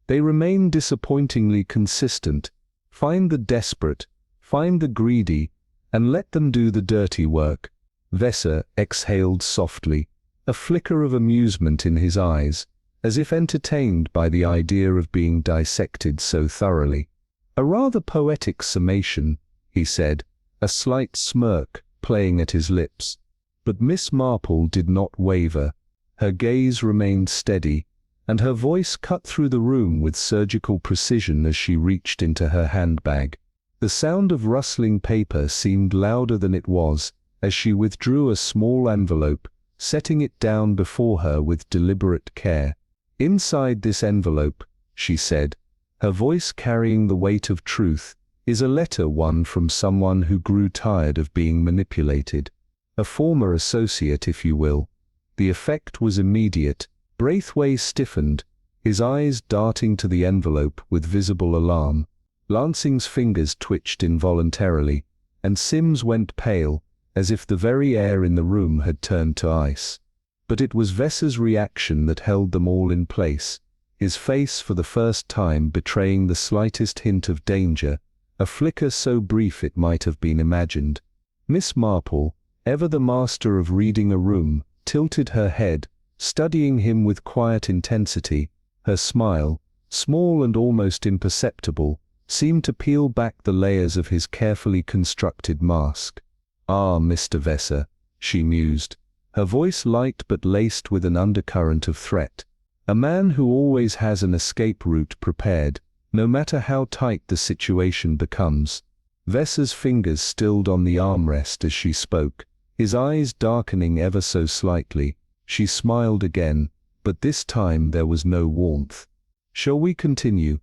they remain disappointingly consistent. Find the desperate, find the greedy, and let them do the dirty work." Vaser exhaled softly, a flicker of amusement in his eyes, as if entertained by the idea of being dissected so thoroughly. "A rather poetic summation," he said, a slight smirk playing at his lips. But Miss Marple did not waver. Her gaze remained steady, and her voice cut through the room with surgical precision as she reached into her handbag. The sound of rustling paper seemed louder than it was, as she withdrew a small envelope, setting it down before her with deliberate care. "Inside this envelope," she said, her voice carrying the weight of truth, "is a letter won from someone who grew tired of being manipulated. A former associate, if you will." The effect was immediate. Braithwaite stiffened, his eyes darting to the envelope with visible alarm. Lansing's fingers twitched involuntarily, and Sims went pale, as if the very air in the room had turned to ice. But it was Vesser's reaction that held them all in place, his face for the first time betraying the slightest hint of danger, a flicker so brief it might have been imagined. Miss Marple, ever the master of reading a room, tilted her head, studying him with quiet intensity. Her smile, small and almost imperceptible, seemed to peel back the layers of his carefully constructed mask. "Ah, Mr. Vesser," she mused, her voice light but laced with an undercurrent of threat. "A man who always has an escape route prepared, no matter how tight the situation becomes." Vesser's fingers stilled on the armrest as she spoke, his eyes darkening ever so slightly. She smiled again, but this time there was no warmth. "Shall we continue?"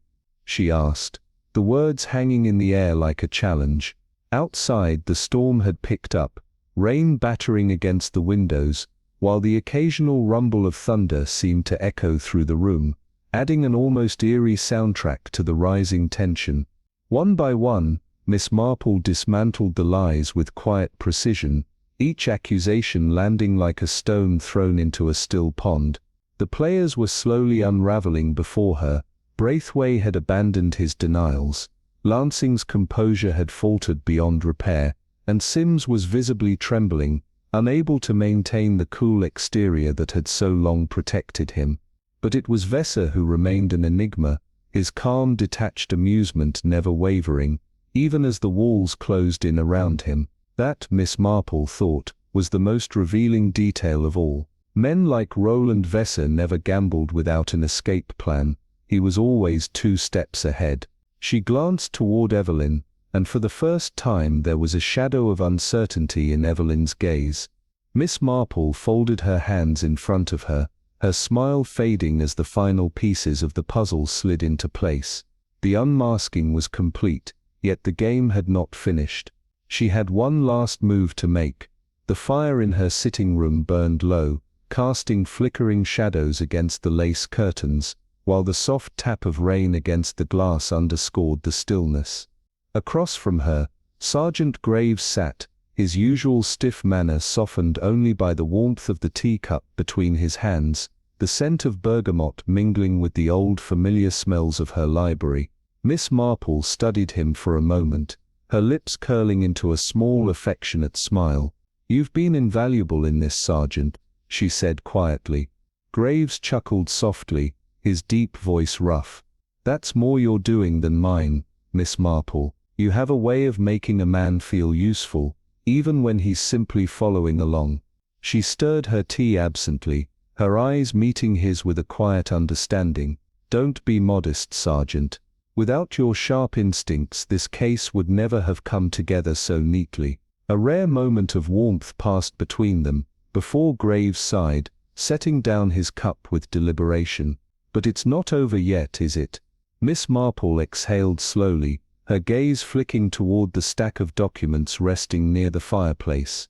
she asked, the words hanging in the air like a challenge. Outside, the storm had picked up, rain battering against the windows, while the occasional rumble of thunder seemed to echo through the room, adding an almost eerie soundtrack to the rising tension. One by one, Miss Marple dismantled the lies with quiet precision, each accusation landing like a stone thrown into a still pond. The players were slowly unraveling before her. Braithwaite had abandoned his denials, Lansing's composure had faltered beyond repair, and Sims was visibly trembling, unable to maintain the cool exterior that had so long protected him. But it was Vesser who remained an enigma, his calm detached amusement never wavering, even as the walls closed in around him. That, Miss Marple thought, was the most revealing detail of all. Men like Roland Vesser never gambled without an escape plan. He was always 2 steps ahead. She glanced toward Evelyn, and for the first time there was a shadow of uncertainty in Evelyn's gaze. Miss Marple folded her hands in front of her, her smile fading as the final pieces of the puzzle slid into place. The unmasking was complete, yet the game had not finished. She had one last move to make. The fire in her sitting room burned low, casting flickering shadows against the lace curtains, while the soft tap of rain against the glass underscored the stillness. Across from her, Sergeant Graves sat, his usual stiff manner softened only by the warmth of the teacup between his hands, the scent of bergamot mingling with the old familiar smells of her library. Miss Marple studied him for a moment, her lips curling into a small affectionate smile. "You've been invaluable in this, Sergeant," she said quietly. Graves chuckled softly, his deep voice rough. "That's more your doing than mine, Miss Marple. You have a way of making a man feel useful, even when he's simply following along." She stirred her tea absently, her eyes meeting his with a quiet understanding. "Don't be modest, Sergeant. Without your sharp instincts this case would never have come together so neatly." A rare moment of warmth passed between them, before Graves sighed, setting down his cup with deliberation. "But it's not over yet, is it?" Miss Marple exhaled slowly, her gaze flicking toward the stack of documents resting near the fireplace.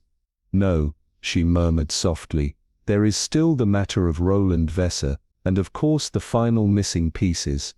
"No," she murmured softly, "there is still the matter of Roland Vesser, and of course the final missing pieces."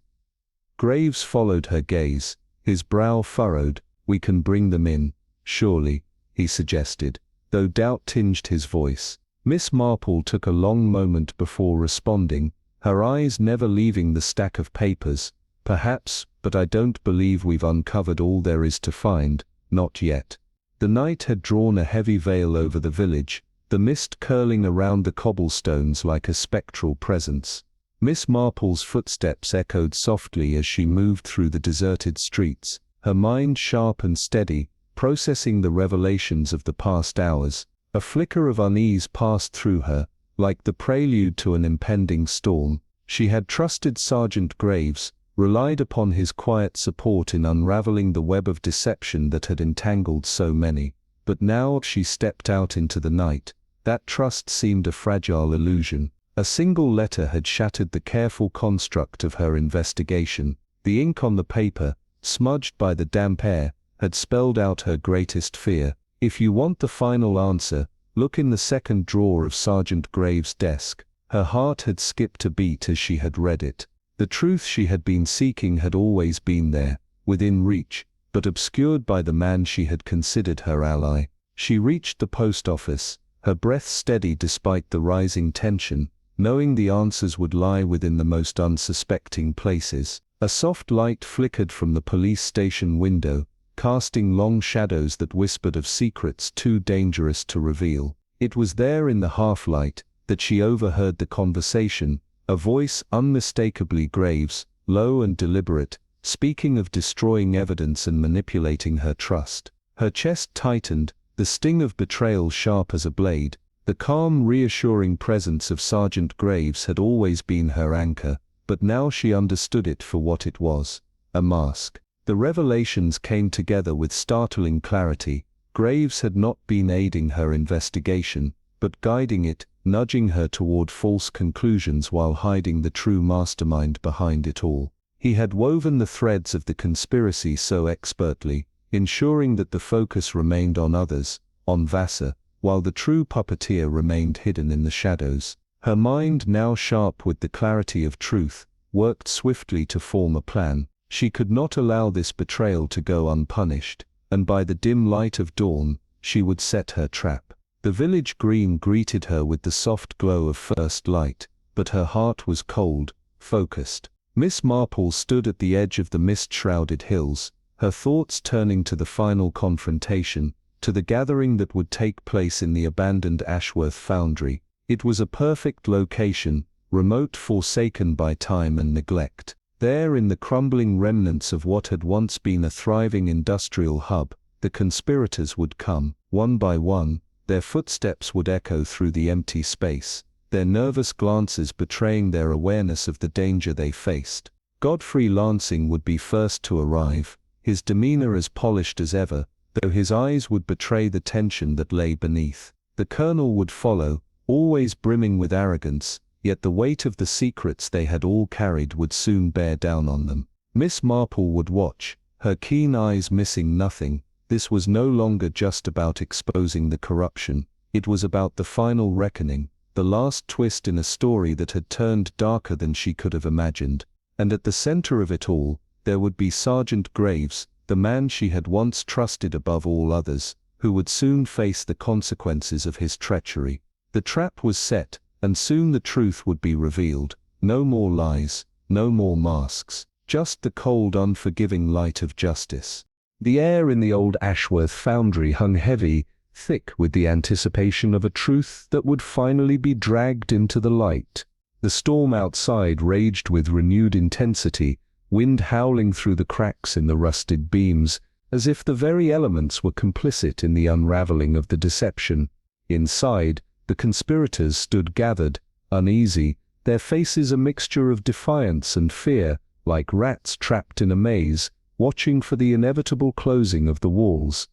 Graves followed her gaze, his brow furrowed. "We can bring them in, surely," he suggested, though doubt tinged his voice. Miss Marple took a long moment before responding, her eyes never leaving the stack of papers. "Perhaps, but I don't believe we've uncovered all there is to find, not yet." The night had drawn a heavy veil over the village, the mist curling around the cobblestones like a spectral presence. Miss Marple's footsteps echoed softly as she moved through the deserted streets, her mind sharp and steady, processing the revelations of the past hours. A flicker of unease passed through her, like the prelude to an impending storm. She had trusted Sergeant Graves, relied upon his quiet support in unraveling the web of deception that had entangled so many. But now she stepped out into the night, that trust seemed a fragile illusion. A single letter had shattered the careful construct of her investigation. The ink on the paper, smudged by the damp air, had spelled out her greatest fear. If you want the final answer, look in the second drawer of Sergeant Graves' desk. Her heart had skipped a beat as she had read it. The truth she had been seeking had always been there, within reach, but obscured by the man she had considered her ally. She reached the post office, her breath steady despite the rising tension, knowing the answers would lie within the most unsuspecting places. A soft light flickered from the police station window, casting long shadows that whispered of secrets too dangerous to reveal. It was there in the half-light that she overheard the conversation, a voice unmistakably Graves', low and deliberate, speaking of destroying evidence and manipulating her trust. Her chest tightened, the sting of betrayal sharp as a blade. The calm, reassuring presence of Sergeant Graves had always been her anchor, but now she understood it for what it was, a mask. The revelations came together with startling clarity. Graves had not been aiding her investigation, but guiding it, nudging her toward false conclusions while hiding the true mastermind behind it all. He had woven the threads of the conspiracy so expertly, ensuring that the focus remained on others, on Vassar, while the true puppeteer remained hidden in the shadows. Her mind, now sharp with the clarity of truth, worked swiftly to form a plan. She could not allow this betrayal to go unpunished, and by the dim light of dawn, she would set her trap. The village green greeted her with the soft glow of first light, but her heart was cold, focused. Miss Marple stood at the edge of the mist-shrouded hills, her thoughts turning to the final confrontation, to the gathering that would take place in the abandoned Ashworth foundry. It was a perfect location, remote, forsaken by time and neglect. There, in the crumbling remnants of what had once been a thriving industrial hub, the conspirators would come, one by one. Their footsteps would echo through the empty space, their nervous glances betraying their awareness of the danger they faced. Godfrey Lansing would be first to arrive, his demeanor as polished as ever, though his eyes would betray the tension that lay beneath. The colonel would follow, always brimming with arrogance, yet the weight of the secrets they had all carried would soon bear down on them. Miss Marple would watch, her keen eyes missing nothing. This was no longer just about exposing the corruption, it was about the final reckoning, the last twist in a story that had turned darker than she could have imagined. And at the center of it all, there would be Sergeant Graves, the man she had once trusted above all others, who would soon face the consequences of his treachery. The trap was set, and soon the truth would be revealed. No more lies, no more masks, just the cold, unforgiving light of justice. The air in the old Ashworth foundry hung heavy, thick with the anticipation of a truth that would finally be dragged into the light. The storm outside raged with renewed intensity, wind howling through the cracks in the rusted beams, as if the very elements were complicit in the unraveling of the deception. Inside, the conspirators stood gathered, uneasy, their faces a mixture of defiance and fear, like rats trapped in a maze, watching for the inevitable closing of the walls.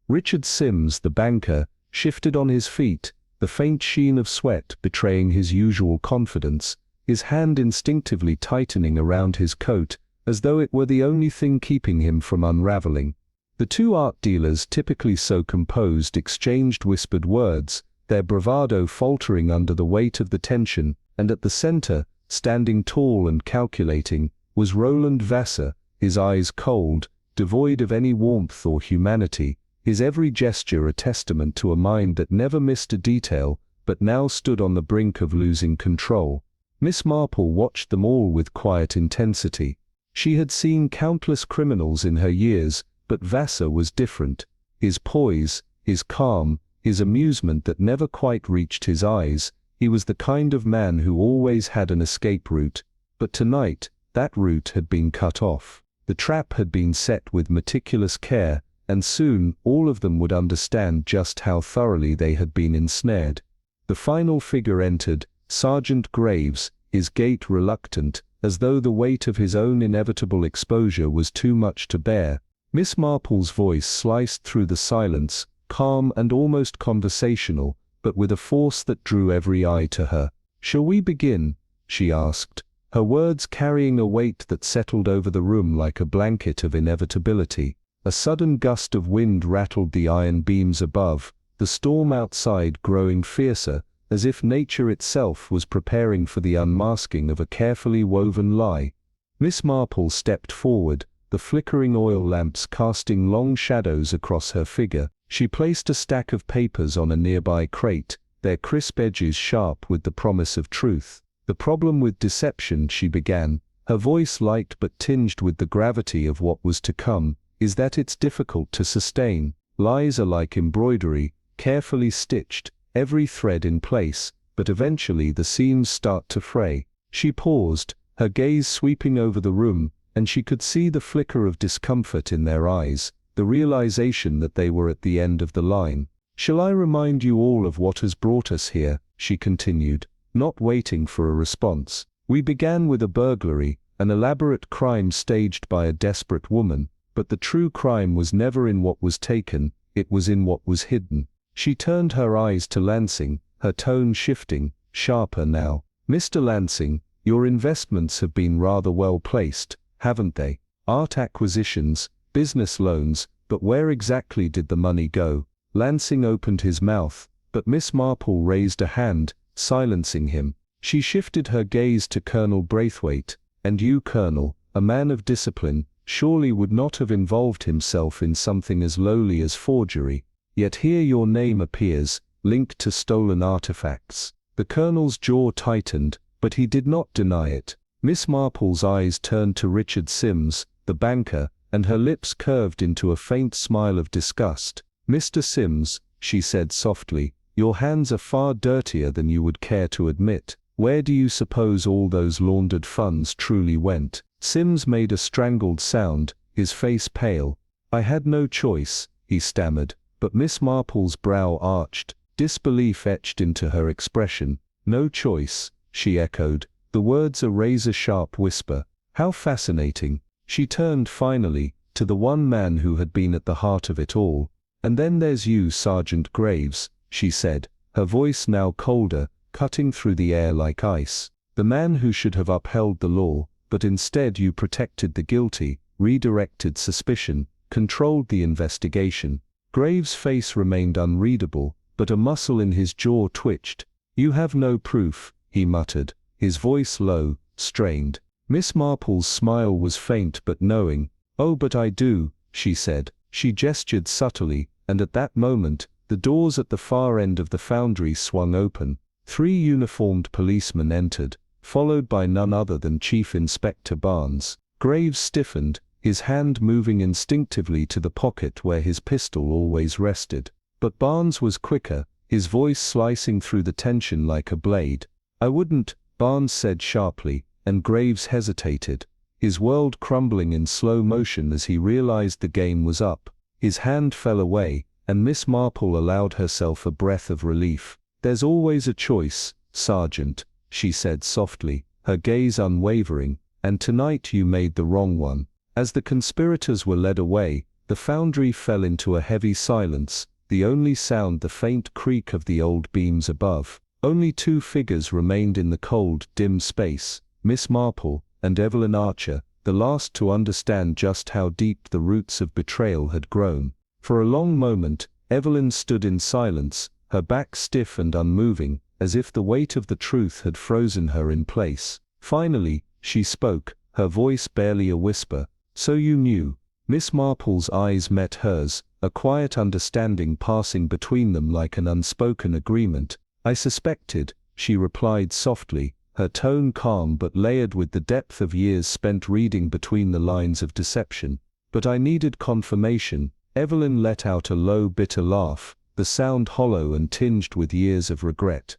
Richard Sims, the banker, shifted on his feet, the faint sheen of sweat betraying his usual confidence, his hand instinctively tightening around his coat, as though it were the only thing keeping him from unraveling. The two art dealers, typically so composed, exchanged whispered words, their bravado faltering under the weight of the tension, and at the center, standing tall and calculating, was Roland Vassar, his eyes cold, devoid of any warmth or humanity, his every gesture a testament to a mind that never missed a detail, but now stood on the brink of losing control. Miss Marple watched them all with quiet intensity. She had seen countless criminals in her years, but Vassar was different. His poise, his calm, his amusement that never quite reached his eyes, he was the kind of man who always had an escape route. But tonight, that route had been cut off. The trap had been set with meticulous care, and soon all of them would understand just how thoroughly they had been ensnared. The final figure entered, Sergeant Graves, his gait reluctant, as though the weight of his own inevitable exposure was too much to bear. Miss Marple's voice sliced through the silence, calm and almost conversational, but with a force that drew every eye to her. "Shall we begin?" she asked, her words carrying a weight that settled over the room like a blanket of inevitability. A sudden gust of wind rattled the iron beams above, the storm outside growing fiercer, as if nature itself was preparing for the unmasking of a carefully woven lie. Miss Marple stepped forward, the flickering oil lamps casting long shadows across her figure. She placed a stack of papers on a nearby crate, their crisp edges sharp with the promise of truth. "The problem with deception," she began, her voice light but tinged with the gravity of what was to come, "is that it's difficult to sustain. Lies are like embroidery, carefully stitched, every thread in place, but eventually the seams start to fray." She paused, her gaze sweeping over the room, and she could see the flicker of discomfort in their eyes, the realization that they were at the end of the line. "Shall I remind you all of what has brought us here?" she continued, not waiting for a response. "We began with a burglary, an elaborate crime staged by a desperate woman, but the true crime was never in what was taken, it was in what was hidden." She turned her eyes to Lansing, her tone shifting, sharper now. "Mr. Lansing, your investments have been rather well placed, haven't they? Art acquisitions, business loans, but where exactly did the money go?" Lansing opened his mouth, but Miss Marple raised a hand, silencing him. She shifted her gaze to Colonel Braithwaite. "And you, Colonel, a man of discipline, surely would not have involved himself in something as lowly as forgery. Yet here your name appears, linked to stolen artifacts." The Colonel's jaw tightened, but he did not deny it. Miss Marple's eyes turned to Richard Sims, the banker, and her lips curved into a faint smile of disgust. "Mr. Sims," she said softly, "your hands are far dirtier than you would care to admit. Where do you suppose all those laundered funds truly went?" Sims made a strangled sound, his face pale. "I had no choice," he stammered, but Miss Marple's brow arched, disbelief etched into her expression. "No choice," she echoed, the words a razor-sharp whisper. "How fascinating." She turned finally, to the one man who had been at the heart of it all. "And then there's you, Sergeant Graves," she said, her voice now colder, cutting through the air like ice. "The man who should have upheld the law, but instead you protected the guilty, redirected suspicion, controlled the investigation." Graves' face remained unreadable, but a muscle in his jaw twitched. "You have no proof," he muttered, his voice low, strained. Miss Marple's smile was faint but knowing. "Oh, but I do," she said. She gestured subtly, and at that moment, the doors at the far end of the foundry swung open. 3 uniformed policemen entered, followed by none other than Chief Inspector Barnes. Graves stiffened, his hand moving instinctively to the pocket where his pistol always rested. But Barnes was quicker, his voice slicing through the tension like a blade. "I wouldn't," Barnes said sharply, and Graves hesitated, his world crumbling in slow motion as he realized the game was up. His hand fell away, and Miss Marple allowed herself a breath of relief. "There's always a choice, Sergeant," she said softly, her gaze unwavering, "and tonight you made the wrong one." As the conspirators were led away, the foundry fell into a heavy silence, the only sound the faint creak of the old beams above. Only 2 figures remained in the cold, dim space, Miss Marple and Evelyn Archer, the last to understand just how deep the roots of betrayal had grown. For a long moment, Evelyn stood in silence, her back stiff and unmoving, as if the weight of the truth had frozen her in place. Finally, she spoke, her voice barely a whisper. "So you knew." Miss Marple's eyes met hers, a quiet understanding passing between them like an unspoken agreement. "I suspected," she replied softly, her tone calm but layered with the depth of years spent reading between the lines of deception. "But I needed confirmation." Evelyn let out a low, bitter laugh, the sound hollow and tinged with years of regret.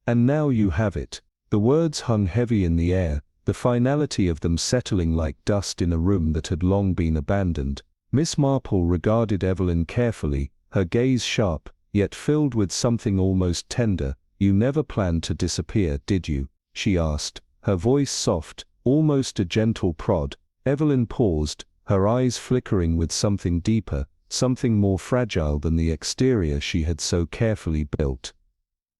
"And now you have it." The words hung heavy in the air, the finality of them settling like dust in a room that had long been abandoned. Miss Marple regarded Evelyn carefully, her gaze sharp, yet filled with something almost tender. "You never planned to disappear, did you?" she asked, her voice soft, almost a gentle prod. Evelyn paused, her eyes flickering with something deeper, something more fragile than the exterior she had so carefully built.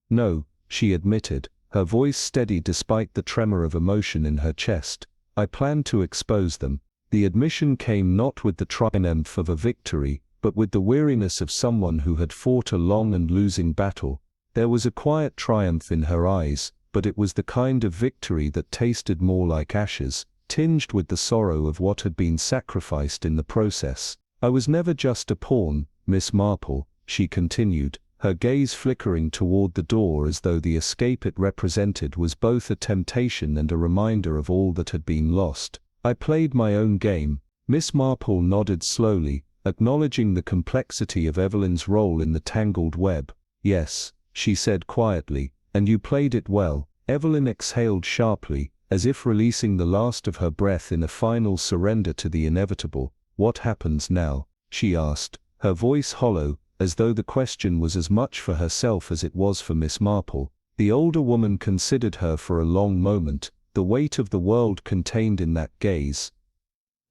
No, she admitted, her voice steady despite the tremor of emotion in her chest. I planned to expose them. The admission came not with the triumph of a victory, but with the weariness of someone who had fought a long and losing battle. There was a quiet triumph in her eyes, but it was the kind of victory that tasted more like ashes, tinged with the sorrow of what had been sacrificed in the process. I was never just a pawn, Miss Marple, she continued, her gaze flickering toward the door as though the escape it represented was both a temptation and a reminder of all that had been lost. I played my own game. Miss Marple nodded slowly, acknowledging the complexity of Evelyn's role in the tangled web. Yes, she said quietly, and you played it well. Evelyn exhaled sharply, as if releasing the last of her breath in a final surrender to the inevitable. What happens now? She asked, her voice hollow, as though the question was as much for herself as it was for Miss Marple. The older woman considered her for a long moment, the weight of the world contained in that gaze.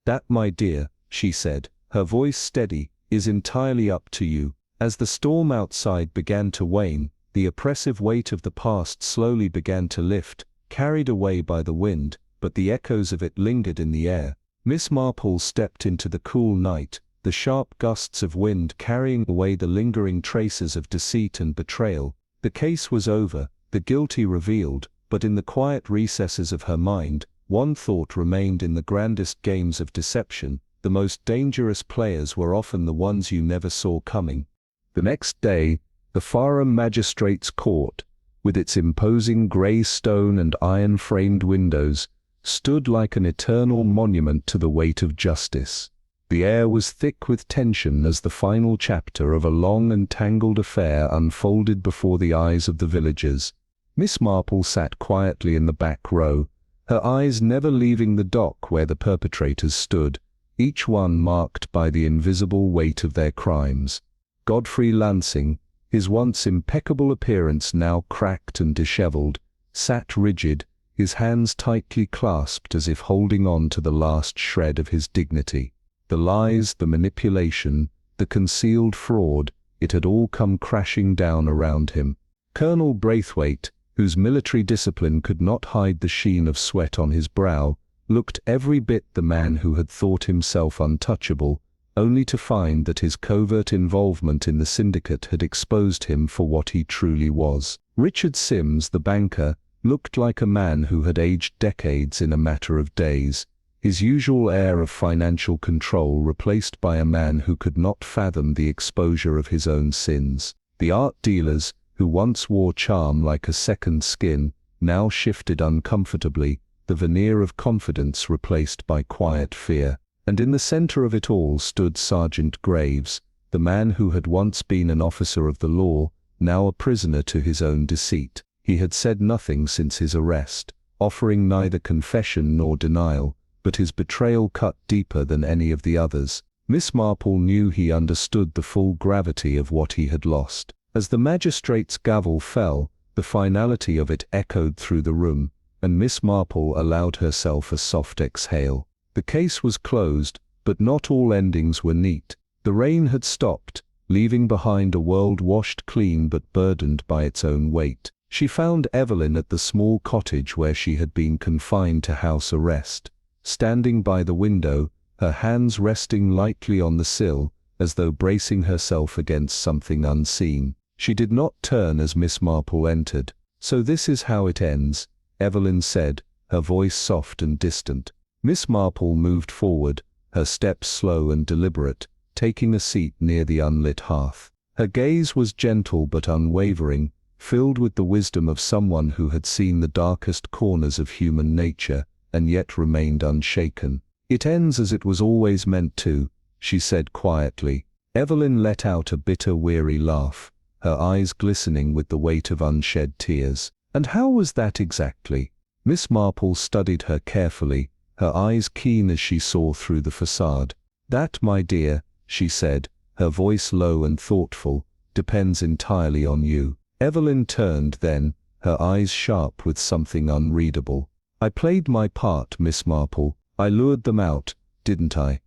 That, my dear, she said, her voice steady, is entirely up to you. As the storm outside began to wane, the oppressive weight of the past slowly began to lift, carried away by the wind, but the echoes of it lingered in the air. Miss Marple stepped into the cool night, the sharp gusts of wind carrying away the lingering traces of deceit and betrayal. The case was over, the guilty revealed, but in the quiet recesses of her mind, one thought remained in the grandest games of deception. The most dangerous players were often the ones you never saw coming. The next day, the Fareham Magistrates' Court, with its imposing grey stone and iron-framed windows, stood like an eternal monument to the weight of justice. The air was thick with tension as the final chapter of a long and tangled affair unfolded before the eyes of the villagers. Miss Marple sat quietly in the back row, her eyes never leaving the dock where the perpetrators stood, each one marked by the invisible weight of their crimes. Godfrey Lansing, his once impeccable appearance now cracked and dishevelled, sat rigid, his hands tightly clasped as if holding on to the last shred of his dignity. The lies, the manipulation, the concealed fraud, it had all come crashing down around him. Colonel Braithwaite, whose military discipline could not hide the sheen of sweat on his brow, looked every bit the man who had thought himself untouchable, only to find that his covert involvement in the syndicate had exposed him for what he truly was. Richard Sims, the banker, looked like a man who had aged decades in a matter of days, his usual air of financial control replaced by a man who could not fathom the exposure of his own sins. The art dealers, who once wore charm like a second skin, now shifted uncomfortably, the veneer of confidence replaced by quiet fear. And in the center of it all stood Sergeant Graves, the man who had once been an officer of the law, now a prisoner to his own deceit. He had said nothing since his arrest, offering neither confession nor denial, but his betrayal cut deeper than any of the others. Miss Marple knew he understood the full gravity of what he had lost. As the magistrate's gavel fell, the finality of it echoed through the room, and Miss Marple allowed herself a soft exhale. The case was closed, but not all endings were neat. The rain had stopped, leaving behind a world washed clean but burdened by its own weight. She found Evelyn at the small cottage where she had been confined to house arrest, standing by the window, her hands resting lightly on the sill, as though bracing herself against something unseen. She did not turn as Miss Marple entered. "So this is how it ends," Evelyn said, her voice soft and distant. Miss Marple moved forward, her steps slow and deliberate, taking a seat near the unlit hearth. Her gaze was gentle but unwavering, filled with the wisdom of someone who had seen the darkest corners of human nature, and yet remained unshaken. "It ends as it was always meant to," she said quietly. Evelyn let out a bitter, weary laugh, her eyes glistening with the weight of unshed tears. "And how was that exactly?" Miss Marple studied her carefully, her eyes keen as she saw through the facade. "That, my dear," she said, her voice low and thoughtful, "depends entirely on you." Evelyn turned then, her eyes sharp with something unreadable. "I played my part, Miss Marple. I lured them out, didn't I?"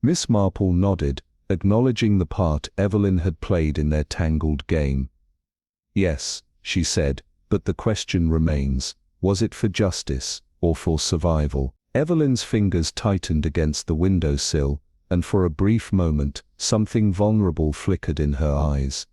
Miss Marple nodded, acknowledging the part Evelyn had played in their tangled game. "Yes," she said, but the question remains, was it for justice, or for survival? Evelyn's fingers tightened against the windowsill, and for a brief moment, something vulnerable flickered in her eyes.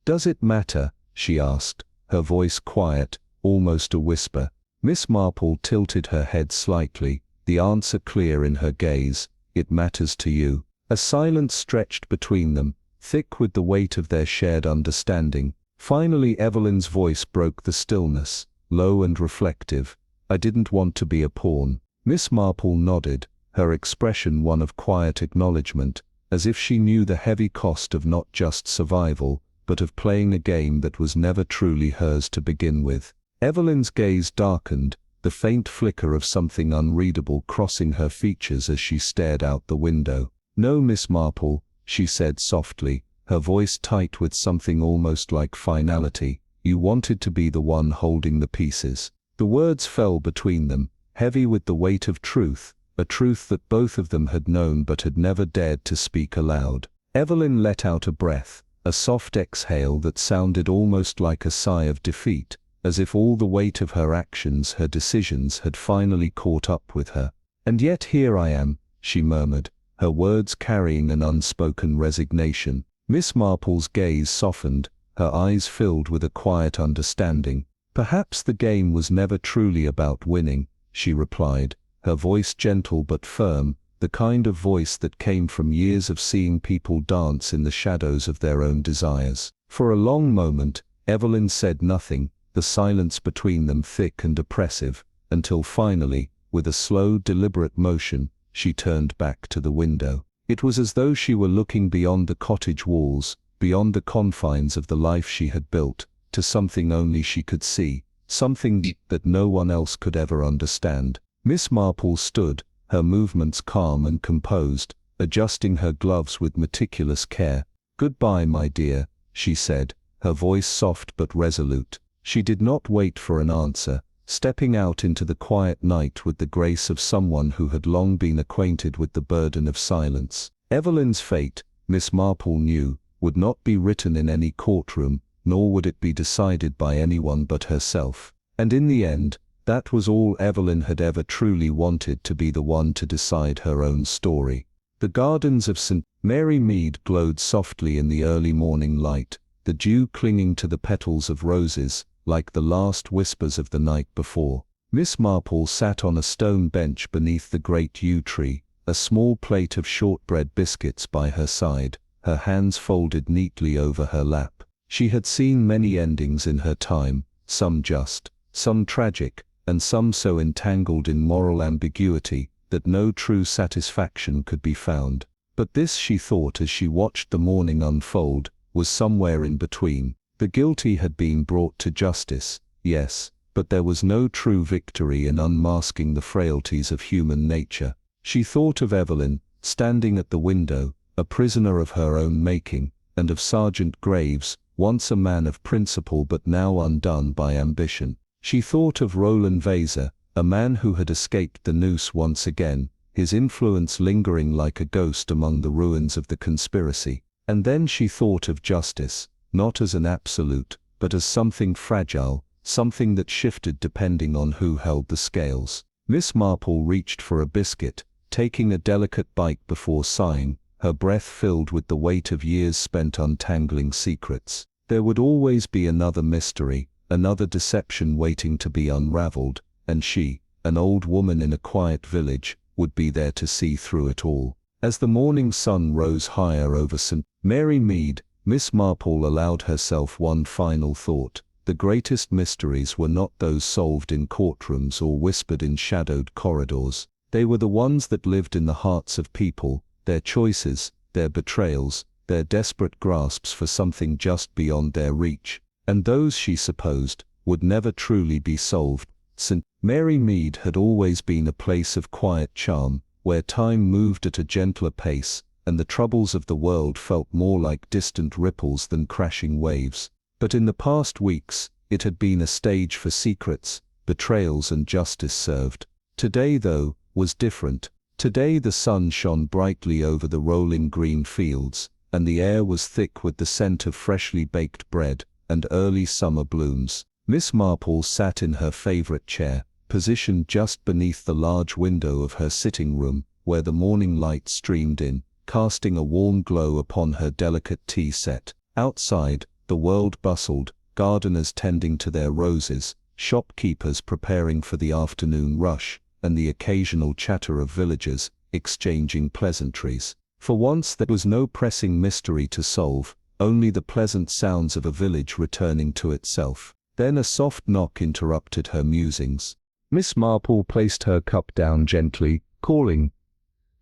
"Does it matter?" she asked, her voice quiet, almost a whisper. Miss Marple tilted her head slightly, the answer clear in her gaze, "It matters to you." A silence stretched between them, thick with the weight of their shared understanding. Finally Evelyn's voice broke the stillness, low and reflective. "I didn't want to be a pawn." Miss Marple nodded, her expression one of quiet acknowledgement, as if she knew the heavy cost of not just survival, but of playing a game that was never truly hers to begin with. Evelyn's gaze darkened, the faint flicker of something unreadable crossing her features as she stared out the window. "No, Miss Marple," she said softly, her voice tight with something almost like finality, "you wanted to be the one holding the pieces." The words fell between them, heavy with the weight of truth, a truth that both of them had known but had never dared to speak aloud. Evelyn let out a breath, a soft exhale that sounded almost like a sigh of defeat, as if all the weight of her actions, her decisions, had finally caught up with her. "And yet here I am," she murmured, her words carrying an unspoken resignation. Miss Marple's gaze softened, her eyes filled with a quiet understanding. "Perhaps the game was never truly about winning," she replied, her voice gentle but firm, the kind of voice that came from years of seeing people dance in the shadows of their own desires. For a long moment, Evelyn said nothing, the silence between them thick and oppressive, until finally, with a slow, deliberate motion, she turned back to the window. It was as though she were looking beyond the cottage walls, beyond the confines of the life she had built, to something only she could see, something that no one else could ever understand. Miss Marple stood, her movements calm and composed, adjusting her gloves with meticulous care. "Goodbye, my dear," she said, her voice soft but resolute. She did not wait for an answer, stepping out into the quiet night with the grace of someone who had long been acquainted with the burden of silence. Evelyn's fate, Miss Marple knew, would not be written in any courtroom, nor would it be decided by anyone but herself. And in the end, that was all Evelyn had ever truly wanted, to be the one to decide her own story. The gardens of St. Mary Mead glowed softly in the early morning light, the dew clinging to the petals of roses, like the last whispers of the night before. Miss Marple sat on a stone bench beneath the great yew tree, a small plate of shortbread biscuits by her side, her hands folded neatly over her lap. She had seen many endings in her time, some just, some tragic, and some so entangled in moral ambiguity that no true satisfaction could be found. But this, she thought as she watched the morning unfold, was somewhere in between. The guilty had been brought to justice, yes, but there was no true victory in unmasking the frailties of human nature. She thought of Evelyn, standing at the window, a prisoner of her own making, and of Sergeant Graves, once a man of principle but now undone by ambition. She thought of Roland Vaser, a man who had escaped the noose once again, his influence lingering like a ghost among the ruins of the conspiracy. And then she thought of justice, not as an absolute, but as something fragile, something that shifted depending on who held the scales. Miss Marple reached for a biscuit, taking a delicate bite before sighing, her breath filled with the weight of years spent untangling secrets. There would always be another mystery, another deception waiting to be unraveled, and she, an old woman in a quiet village, would be there to see through it all. As the morning sun rose higher over St. Mary Mead, Miss Marple allowed herself one final thought. The greatest mysteries were not those solved in courtrooms or whispered in shadowed corridors. They were the ones that lived in the hearts of people, their choices, their betrayals, their desperate grasps for something just beyond their reach. And those, she supposed, would never truly be solved. St. Mary Mead had always been a place of quiet charm, where time moved at a gentler pace, and the troubles of the world felt more like distant ripples than crashing waves. But in the past weeks, it had been a stage for secrets, betrayals and justice served. Today, though, was different. Today the sun shone brightly over the rolling green fields, and the air was thick with the scent of freshly baked bread, and early summer blooms. Miss Marple sat in her favorite chair, positioned just beneath the large window of her sitting room, where the morning light streamed in, casting a warm glow upon her delicate tea set. Outside, the world bustled, gardeners tending to their roses, shopkeepers preparing for the afternoon rush, and the occasional chatter of villagers, exchanging pleasantries. For once there was no pressing mystery to solve, only the pleasant sounds of a village returning to itself. Then a soft knock interrupted her musings. Miss Marple placed her cup down gently, calling,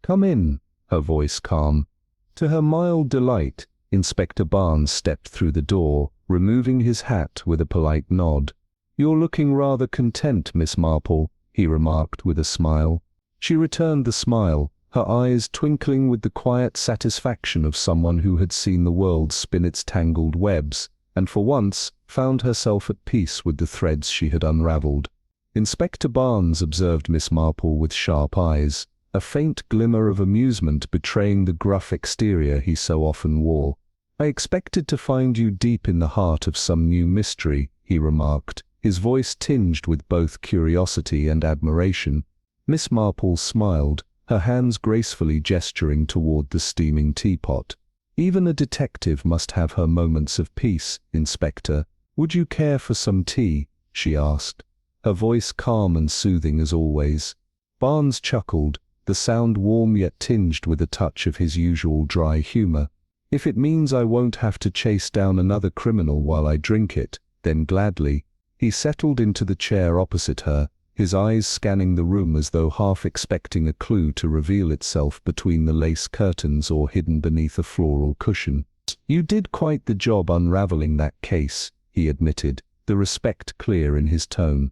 "Come in," her voice calm. To her mild delight, Inspector Barnes stepped through the door, removing his hat with a polite nod. "You're looking rather content, Miss Marple," he remarked with a smile. She returned the smile, her eyes twinkling with the quiet satisfaction of someone who had seen the world spin its tangled webs, and for once found herself at peace with the threads she had unravelled. Inspector Barnes observed Miss Marple with sharp eyes, a faint glimmer of amusement betraying the gruff exterior he so often wore. "I expected to find you deep in the heart of some new mystery," he remarked, his voice tinged with both curiosity and admiration. Miss Marple smiled, her hands gracefully gesturing toward the steaming teapot. "Even a detective must have her moments of peace, Inspector. Would you care for some tea?" she asked, her voice calm and soothing as always. Barnes chuckled, the sound warm yet tinged with a touch of his usual dry humor. "If it means I won't have to chase down another criminal while I drink it, then gladly." He settled into the chair opposite her, his eyes scanning the room as though half expecting a clue to reveal itself between the lace curtains or hidden beneath a floral cushion. "You did quite the job unraveling that case," he admitted, the respect clear in his tone.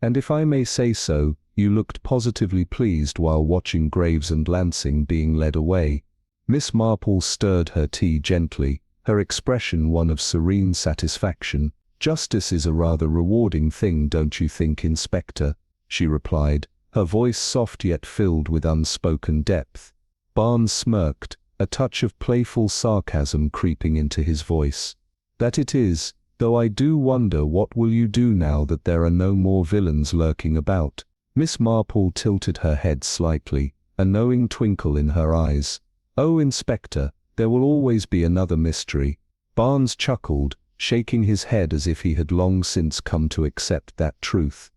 "And if I may say so, you looked positively pleased while watching Graves and Lansing being led away." Miss Marple stirred her tea gently, her expression one of serene satisfaction. "Justice is a rather rewarding thing, don't you think, Inspector?" she replied, her voice soft yet filled with unspoken depth. Barnes smirked, a touch of playful sarcasm creeping into his voice. "That it is, though I do wonder what will you do now that there are no more villains lurking about." Miss Marple tilted her head slightly, a knowing twinkle in her eyes. "Oh, Inspector, there will always be another mystery." Barnes chuckled, shaking his head as if he had long since come to accept that truth.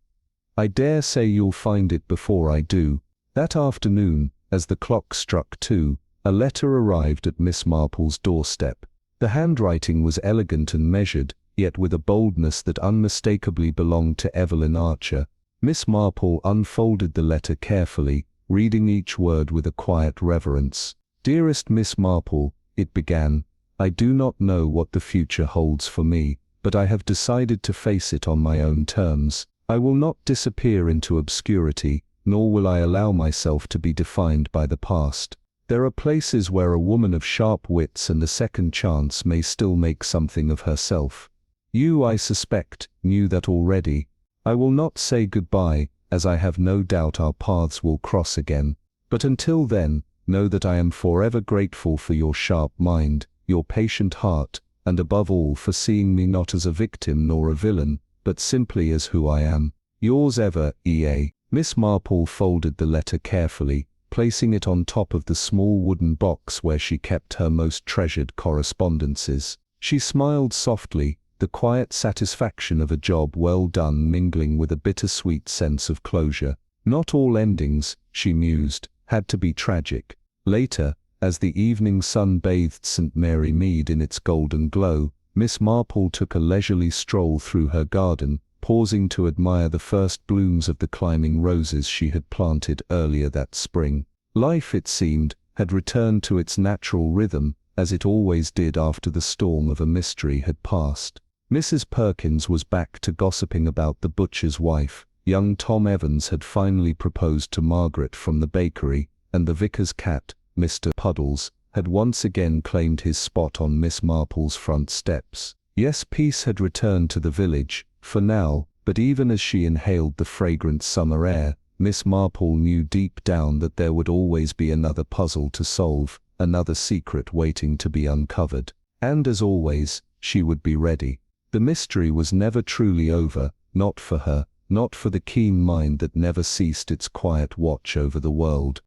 "I dare say you'll find it before I do." That afternoon, as the clock struck 2, a letter arrived at Miss Marple's doorstep. The handwriting was elegant and measured, yet with a boldness that unmistakably belonged to Evelyn Archer. Miss Marple unfolded the letter carefully, reading each word with a quiet reverence. "Dearest Miss Marple," it began, "I do not know what the future holds for me, but I have decided to face it on my own terms. I will not disappear into obscurity, nor will I allow myself to be defined by the past. There are places where a woman of sharp wits and a second chance may still make something of herself. You, I suspect, knew that already. I will not say goodbye, as I have no doubt our paths will cross again. But until then, know that I am forever grateful for your sharp mind, your patient heart, and above all for seeing me not as a victim nor a villain, but simply as who I am. Yours ever, E.A." Miss Marple folded the letter carefully, placing it on top of the small wooden box where she kept her most treasured correspondences. She smiled softly, the quiet satisfaction of a job well done mingling with a bittersweet sense of closure. Not all endings, she mused, had to be tragic. Later, as the evening sun bathed St. Mary Mead in its golden glow, Miss Marple took a leisurely stroll through her garden, pausing to admire the first blooms of the climbing roses she had planted earlier that spring. Life, it seemed, had returned to its natural rhythm, as it always did after the storm of a mystery had passed. Mrs. Perkins was back to gossiping about the butcher's wife. Young Tom Evans had finally proposed to Margaret from the bakery, and the vicar's cat, Mr. Puddles, had once again claimed his spot on Miss Marple's front steps. Yes, peace had returned to the village, for now, but even as she inhaled the fragrant summer air, Miss Marple knew deep down that there would always be another puzzle to solve, another secret waiting to be uncovered. And as always, she would be ready. The mystery was never truly over, not for her, not for the keen mind that never ceased its quiet watch over the world.